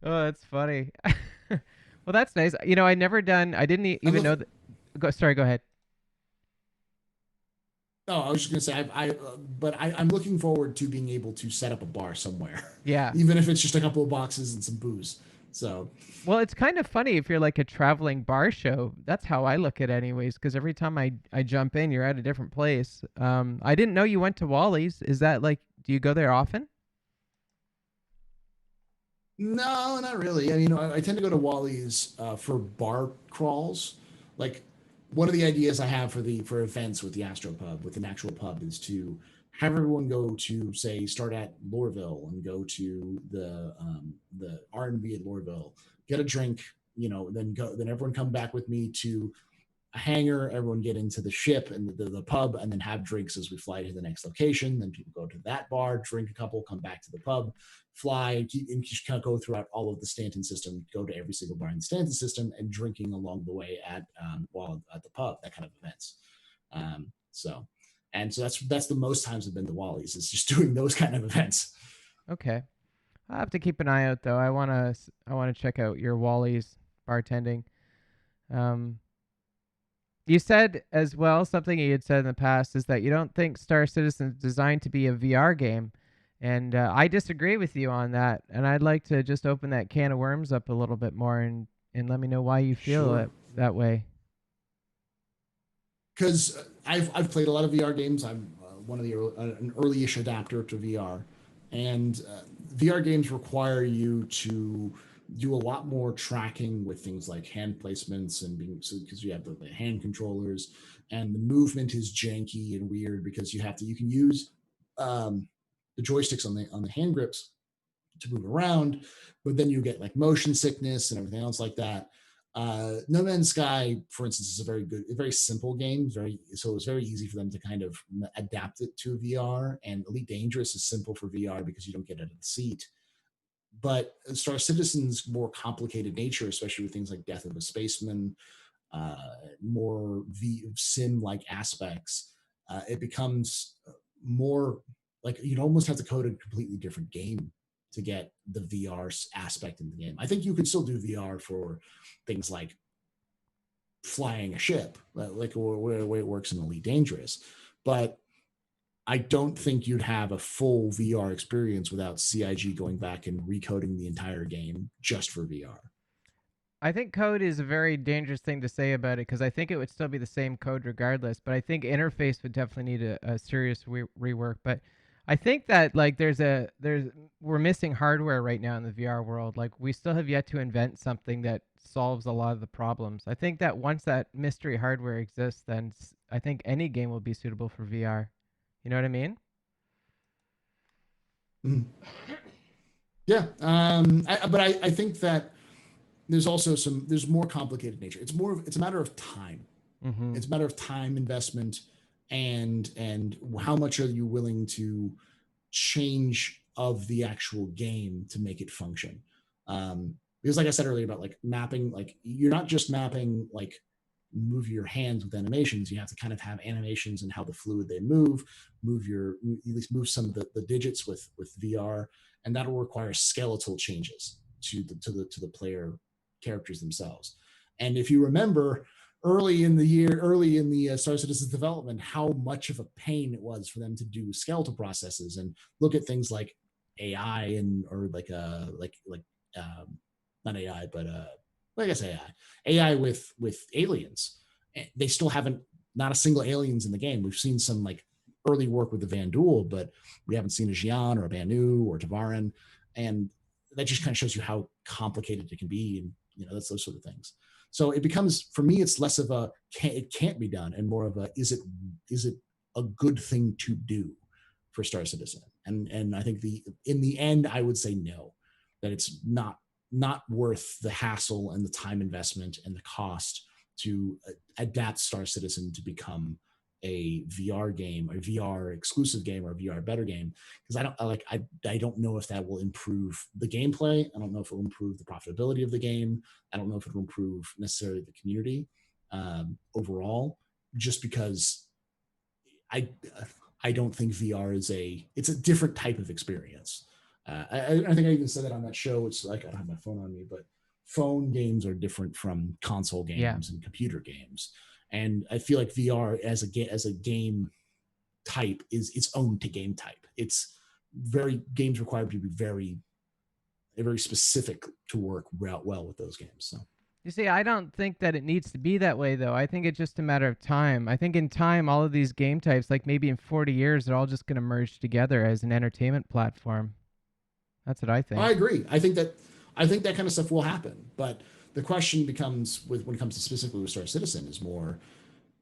A: Oh, that's funny. Well, that's nice. I never done. I didn't
B: I
A: even
B: look
A: know that. Sorry, go ahead.
B: No, I was just gonna say, I'm looking forward to being able to set up a bar somewhere,
A: Yeah.
B: even if it's just a couple of boxes and some booze. So,
A: Well, it's kind of funny if you're like a traveling bar show. That's how I look at it, anyways. Because every time I jump in, you're at a different place. I didn't know you went to Wally's. Is that like? Do you go there often?
B: no, not really. I mean, I tend to go to Wally's for bar crawls. Like one of the ideas I have for events with the Astropub, with an actual pub, is to have everyone go to say start at Lorville and go to the R&B at Lorville, get a drink, then everyone come back with me to a hangar, everyone get into the ship and the pub, and then have drinks as we fly to the next location. Then people go to that bar, drink a couple, come back to the pub, fly, and just kind of go throughout all of the Stanton system, go to every single bar in the Stanton system, and drinking along the way while at the pub, that kind of events. So, and so that's the most times I've been to Wally's. Is just doing those kind of events.
A: Okay. I have to keep an eye out though. I wanna check out your Wally's bartending. Um, you said as well something you had said in the past is that you don't think Star Citizen is designed to be a VR game, and I disagree with you on that. And I'd like to just open that can of worms up a little bit more and let me know why you feel
B: Sure.
A: that way.
B: Because I've played a lot of VR games. I'm one of an early-ish adapter to VR, and VR games require you to do a lot more tracking with things like hand placements and being so because you have the hand controllers, and the movement is janky and weird because you can use um, the joysticks on the hand grips to move around, but then you get like motion sickness and everything else like that. No Man's Sky, for instance, is a very simple game. So it's very easy for them to kind of adapt it to VR. And Elite Dangerous is simple for VR because you don't get out of the seat. But Star Citizen's more complicated nature, especially with things like Death of a Spaceman, uh, more sim like aspects, it becomes more like you'd almost have to code a completely different game to get the VR aspect in the game. I think you can still do VR for things like flying a ship, like where it works in Elite Dangerous, but I don't think you'd have a full VR experience without CIG going back and recoding the entire game just for VR.
A: I think code is a very dangerous thing to say about it because I think it would still be the same code regardless. But I think interface would definitely need a serious rework. But I think that like we're missing hardware right now in the VR world. Like we still have yet to invent something that solves a lot of the problems. I think that once that mystery hardware exists, then I think any game will be suitable for VR. You know what I mean?
B: Mm. Yeah, but I think that there's also there's more complicated nature. It's a matter of time.
A: Mm-hmm.
B: It's a matter of time investment and how much are you willing to change of the actual game to make it function. Because like I said earlier about like mapping, like you're not just mapping like move your hands with animations. You have to kind of have animations and how the fluid they move at least move some of the digits with VR, and that'll require skeletal changes to the player characters themselves. And if you remember early in the Star Citizen's development, how much of a pain it was for them to do skeletal processes and look at things like AI and or not AI, but I guess AI with aliens. They still haven't not a single aliens in the game. We've seen some like early work with the Vandul, but we haven't seen a Xi'an or a Banu or Tavaran, and that just kind of shows you how complicated it can be, and that's those sort of things. So it becomes for me, it's less of a it can't be done, and more of a is it a good thing to do for Star Citizen? And I think in the end, I would say no, that it's not worth the hassle and the time investment and the cost to adapt Star Citizen to become a VR game, a VR exclusive game, or a VR better game, because I don't know if that will improve the gameplay. I don't know if it will improve the profitability of the game. I don't know if it will improve necessarily the community overall, just because I I don't think VR it's a different type of experience. I think I even said that on that show. It's like I don't have my phone on me, but phone games are different from console
A: Yeah.
B: games and computer games. And I feel like VR as a game type is its own to game type. It's games require to be very specific to work well with those games. So
A: You see, I don't think that it needs to be that way, though. I think it's just a matter of time. I think in time, all of these game types, like maybe in 40 years, they're all just going to merge together as an entertainment platform. That's what I
B: I
A: think.
B: agree. I think that kind of stuff will happen. But the question becomes when it comes to specifically with Star Citizen is more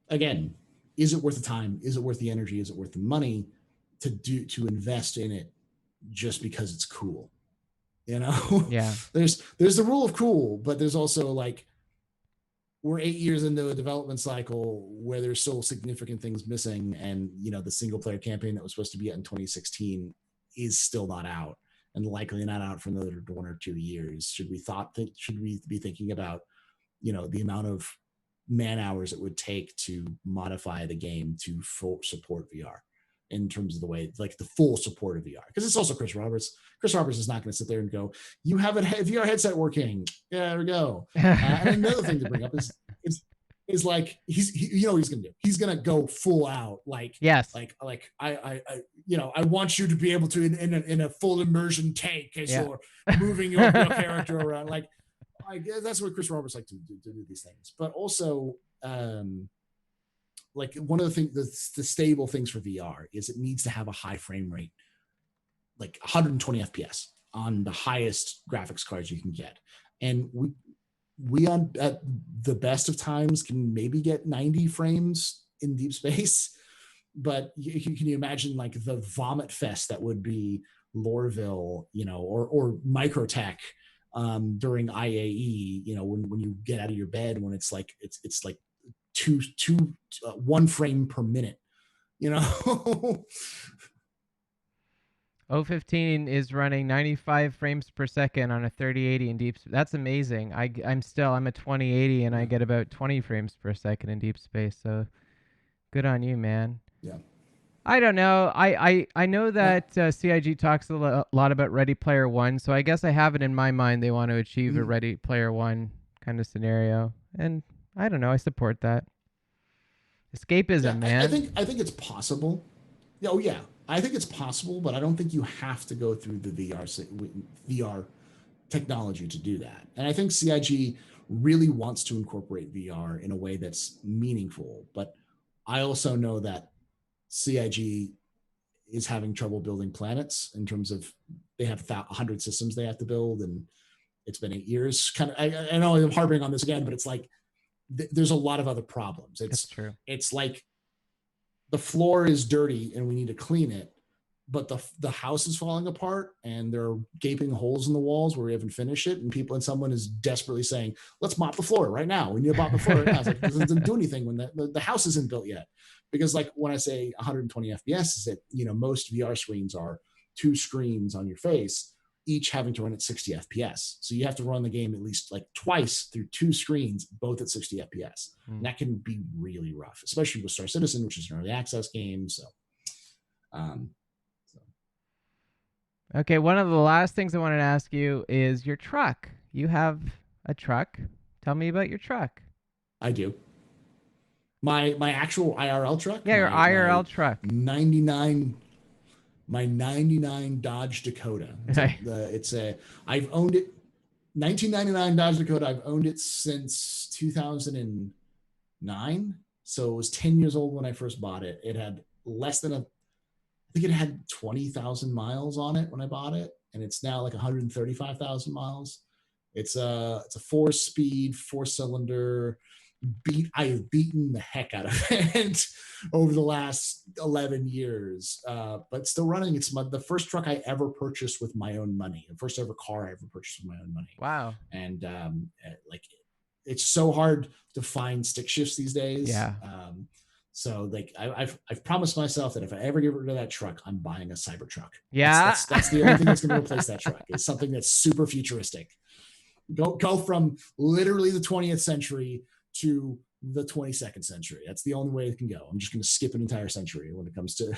B: again, is it worth the time? Is it worth the energy? Is it worth the money to invest in it just because it's cool?
A: Yeah.
B: There's the rule of cool, but there's also like we're 8 years into a development cycle where there's still significant things missing, and the single player campaign that was supposed to be out in 2016 is still not out, and likely not out for another 1 or 2 years. Should we be thinking about the amount of man hours it would take to modify the game to full support VR in terms of the way, like the full support of VR? Because it's also Chris Roberts. Chris Roberts is not going to sit there and go, "You have a VR headset working." Yeah, there we go. And another thing to bring up is like he's he's going to do. He's going to go full out
A: Yes.
B: I want you to be able to in a full immersion take as
A: Yeah.
B: you're moving your character around. That's what Chris Roberts like to do these things. But also, like one of the things, the stable things for VR is it needs to have a high frame rate, like 120 FPS on the highest graphics cards you can get. And we on at the best of times can maybe get 90 frames in deep space. But can you imagine like the vomit fest that would be Lorville, or Microtech during IAE, when you get out of your bed, when it's like it's like two 1 frame per minute, you know.
A: 015 is running 95 frames per second on a 3080 in deep space. That's amazing. I'm a 2080 and I get about 20 frames per second in deep space. So good on you, man.
B: Yeah.
A: I don't know. I know
B: Uh,
A: that CIG talks a lot about Ready Player One, so I guess I have it in my mind they want to achieve a
B: mm,
A: Ready Player One kind of scenario, and I don't know. I support that.
B: yeah,
A: Escapism, man.
B: I think it's possible. Yeah, oh yeah, I think it's possible, but I don't think you have to go through the VR technology to do that. And I think CIG really wants to incorporate VR in a way that's meaningful. But I also know that CIG is having trouble building planets in terms of they have 100 systems they have to build, and it's been 8 years. Kind of, I know I'm harping on this again, but it's like there's a lot of other problems.
A: That's true.
B: It's like the floor is dirty and we need to clean it, but the house is falling apart and there are gaping holes in the walls where we haven't finished it, and someone is desperately saying, let's mop the floor right now, we need to mop the floor right now. It's like, it doesn't do anything when the house isn't built yet. Because like when I say 120 fps, is that most VR screens are two screens on your face, each having to run at 60 fps, so you have to run the game at least like twice through two screens, both at 60 fps. And that can be really rough, especially with Star Citizen, which is an early access game. Um, so
A: Okay, one of the last things I wanted to ask you is your truck. You have a truck. Tell me about your truck.
B: I do. My actual IRL truck,
A: Yeah, your
B: my
A: IRL truck.
B: 99 my 99 Dodge Dakota. It's a I've owned it 1999 Dodge Dakota. I've owned it since 2009. So it was 10 years old when I first bought it. It had less than I think it had 20,000 miles on it when I bought it, and it's now like 135,000 miles. It's a 4-speed, 4-cylinder. I have beaten the heck out of it over the last 11 years, but still running. It's the first truck I ever purchased with my own money, the first ever car I ever purchased with my own money.
A: Wow.
B: And like, it's so hard to find stick shifts these days.
A: Yeah.
B: So like I've promised myself that if I ever get rid of that truck, I'm buying a Cybertruck.
A: Yeah.
B: That's the only thing that's going to replace that truck. It's something that's super futuristic. Go from literally the 20th century to the 22nd century. That's the only way it can go. I'm just going to skip an entire century when it comes to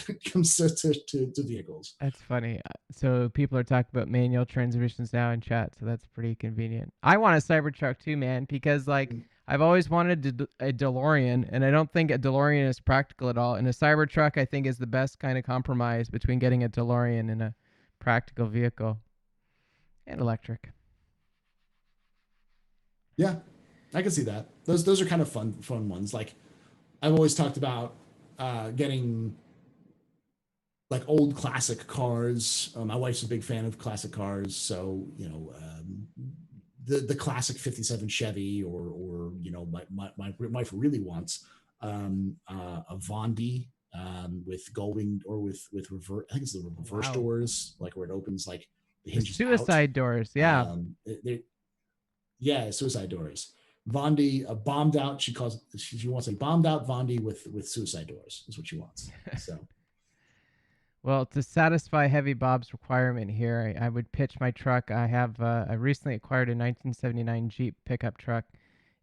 B: vehicles.
A: That's funny. So people are talking about manual transmissions now in chat, so that's pretty convenient. I want a Cybertruck too, man, because like I've always wanted a DeLorean, and I don't think a DeLorean is practical at all. And a Cybertruck, I think, is the best kind of compromise between getting a DeLorean and a practical vehicle and electric.
B: Yeah, I can see that. Those are kind of fun ones. Like I've always talked about getting like old classic cars. My wife's a big fan of classic cars, so the classic '57 Chevy, or my wife really wants a Vondi with gullwing, or with reverse. I think it's the reverse doors, like where it opens like the hinges
A: suicide
B: out.
A: doors, yeah.
B: Yeah, suicide doors. Vondi, bombed out. She wants a bombed out Vondi with suicide doors. Is what she wants. So.
A: Well, to satisfy Heavy Bob's requirement here, I would pitch my truck. I recently acquired a 1979 Jeep pickup truck,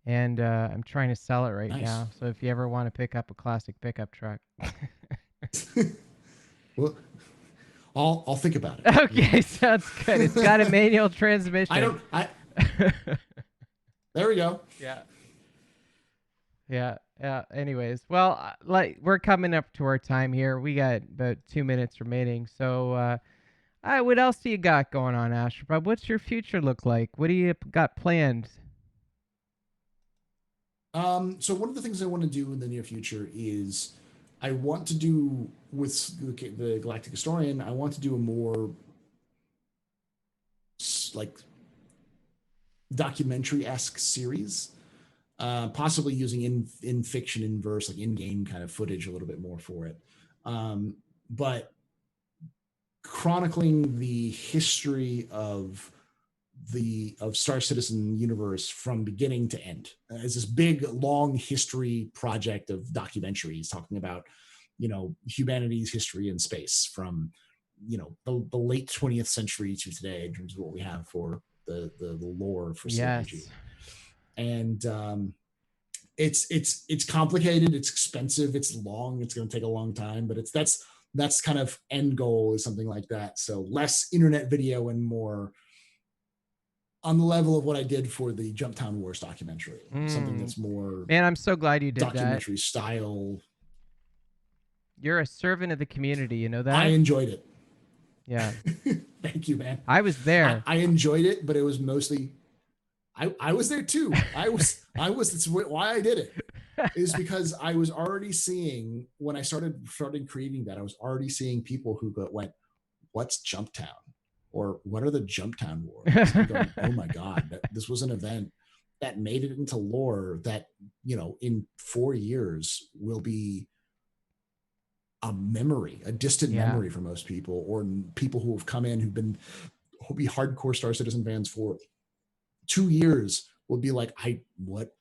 A: and I'm trying to sell it right now. So if you ever want to pick up a classic pickup truck.
B: Well, I'll think about it.
A: Okay, sounds good. It's got a manual transmission.
B: There we go.
A: Yeah. Yeah. Anyways, well, like we're coming up to our time here. We got about 2 minutes remaining. So, what else do you got going on, Astropub? What's your future look like? What do you got planned?
B: So one of the things I want to do in the near future is I want to do with the Galactic Historian. I want to do a more like documentary-esque series. Possibly using in fiction, in verse, like in-game kind of footage a little bit more for it, but chronicling the history of Star Citizen universe from beginning to end. It's this big, long history project of documentaries talking about humanity's history in space from the late 20th century to today in terms of what we have for the lore for CIG.
A: Yes.
B: And it's complicated, it's expensive, it's long, it's going to take a long time, but that's that's kind of end goal, is something like that. So less internet video and more on the level of what I did for the Jumptown Wars documentary, something
A: Mm.
B: that's more
A: Man, I'm so glad you did that.
B: documentary style.
A: You're a servant of the community, you know
B: I
A: that?
B: enjoyed it.
A: Yeah.
B: Thank you, man.
A: I was there.
B: I enjoyed it, but it was mostly I was there too. I was that's why I did it, is because I was already seeing, when I started creating that, I was already seeing people who went, what's Jumptown? Or what are the Jumptown Wars? And going, oh my God, this was an event that made it into lore that, in 4 years will be a memory, a distant
A: Yeah.
B: memory for most people, or people who have come in who'll be hardcore Star Citizen fans for 2 years will be like, what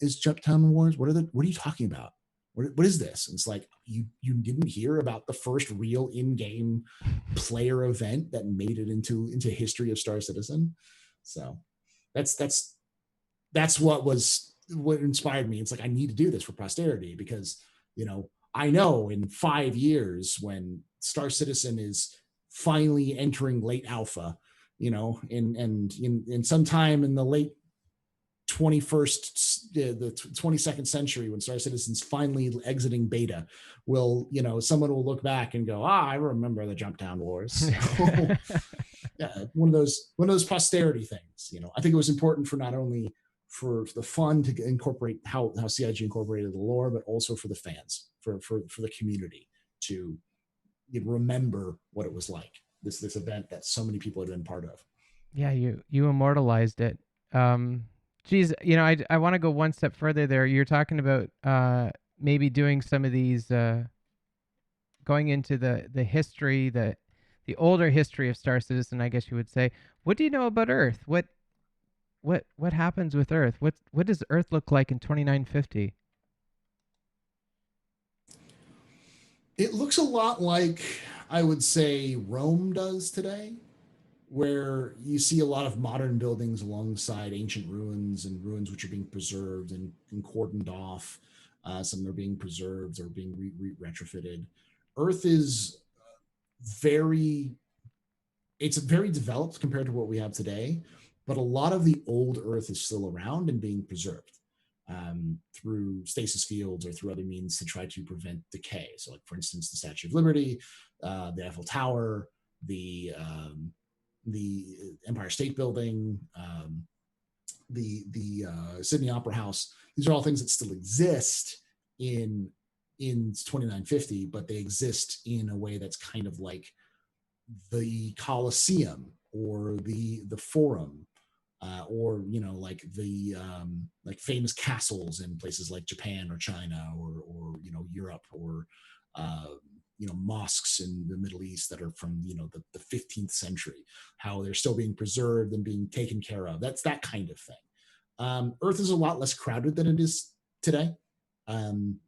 B: is Jumptown Wars? What are you talking about? What is this? And it's like, you didn't hear about the first real in-game player event that made it into history of Star Citizen. So that's what inspired me. It's like, I need to do this for posterity, because I know in 5 years, when Star Citizen is finally entering late alpha, in sometime in the late 21st, the 22nd century, when Star Citizen's finally exiting beta, someone will look back and go, I remember the Jumptown Wars. So, yeah, one of those posterity things. I think it was important for not only for the fun to incorporate how CIG incorporated the lore, but also for the fans, for the community to remember what it was like, this event that so many people had been part of.
A: Yeah, you immortalized it. Geez, I want to go one step further there. You're talking about maybe doing some of these, going into the history, the older history of Star Citizen, I guess you would say. What do you know about Earth? What happens with Earth? What does Earth look like in 2950?
B: It looks a lot like, I would say, Rome does today, where you see a lot of modern buildings alongside ancient ruins, and ruins which are being preserved and cordoned off. Some are being preserved or being retrofitted. Earth is very it's very developed compared to what we have today, but a lot of the old Earth is still around and being preserved, through stasis fields or through other means to try to prevent decay. So, like, for instance, the Statue of Liberty, the Eiffel Tower, the Empire State Building, the Sydney Opera House. These are all things that still exist in 2950, but they exist in a way that's kind of like the Colosseum or the Forum, or like the like famous castles in places like Japan or China, or Europe, or uh, mosques in the Middle East that are from the 15th century, how they're still being preserved and being taken care of. That's that kind of thing. Earth is a lot less crowded than it is today. Um,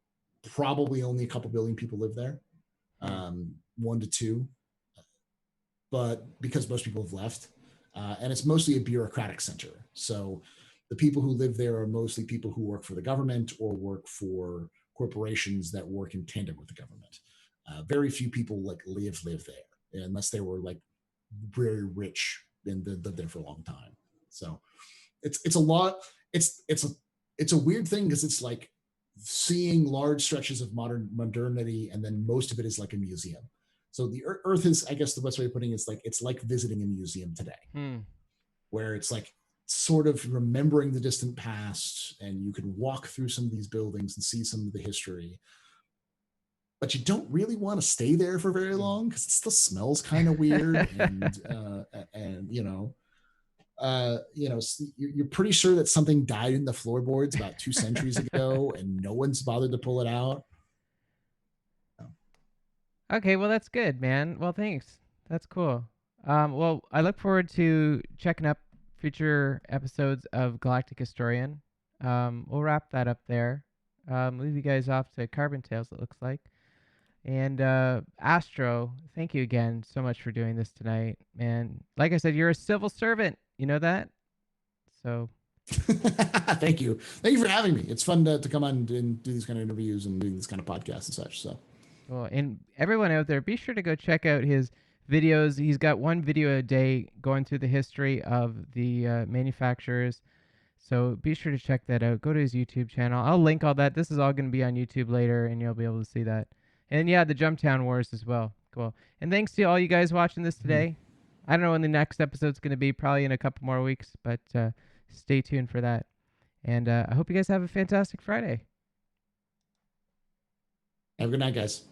B: Probably only a couple billion people live there,
A: Hmm.
B: 1 to 2, but because most people have left, and it's mostly a bureaucratic center. So the people who live there are mostly people who work for the government or work for corporations that work in tandem with the government. Very few people live there, unless they were like very rich and lived there for a long time. So it's a lot. It's a weird thing, because it's like seeing large stretches of modernity, and then most of it is like a museum. So the Earth is, I guess the best way of putting it is like, it's like visiting a museum today,
A: Hmm.
B: where it's like sort of remembering the distant past, and you can walk through some of these buildings and see some of the history, but you don't really want to stay there for very
A: Hmm.
B: long, because it still smells kind of weird, and you're pretty sure that something died in the floorboards about 2 centuries ago, and no one's bothered to pull it out.
A: Okay, well that's good, man. Well, thanks. That's cool. Well, I look forward to checking up future episodes of Galactic Historian. We'll wrap that up there. Leave you guys off to Carbon Tales, it looks like. And Astro, thank you again so much for doing this tonight, man. Like I said, you're a civil servant. You know that? So,
B: Thank you for having me. It's fun to come on and do these kind of interviews and do this kind of podcast and such. So
A: Well, and everyone out there, be sure to go check out his videos. He's got one video a day going through the history of the manufacturers. So be sure to check that out. Go to his YouTube channel. I'll link all that. This is all going to be on YouTube later, and you'll be able to see that. And yeah, the Jumptown Wars as well. Cool. And thanks to all you guys watching this
B: Mhm.
A: today. I don't know when the next episode's going to be, probably in a couple more weeks, but stay tuned for that. And I hope you guys have a fantastic Friday.
B: Have a good night, guys.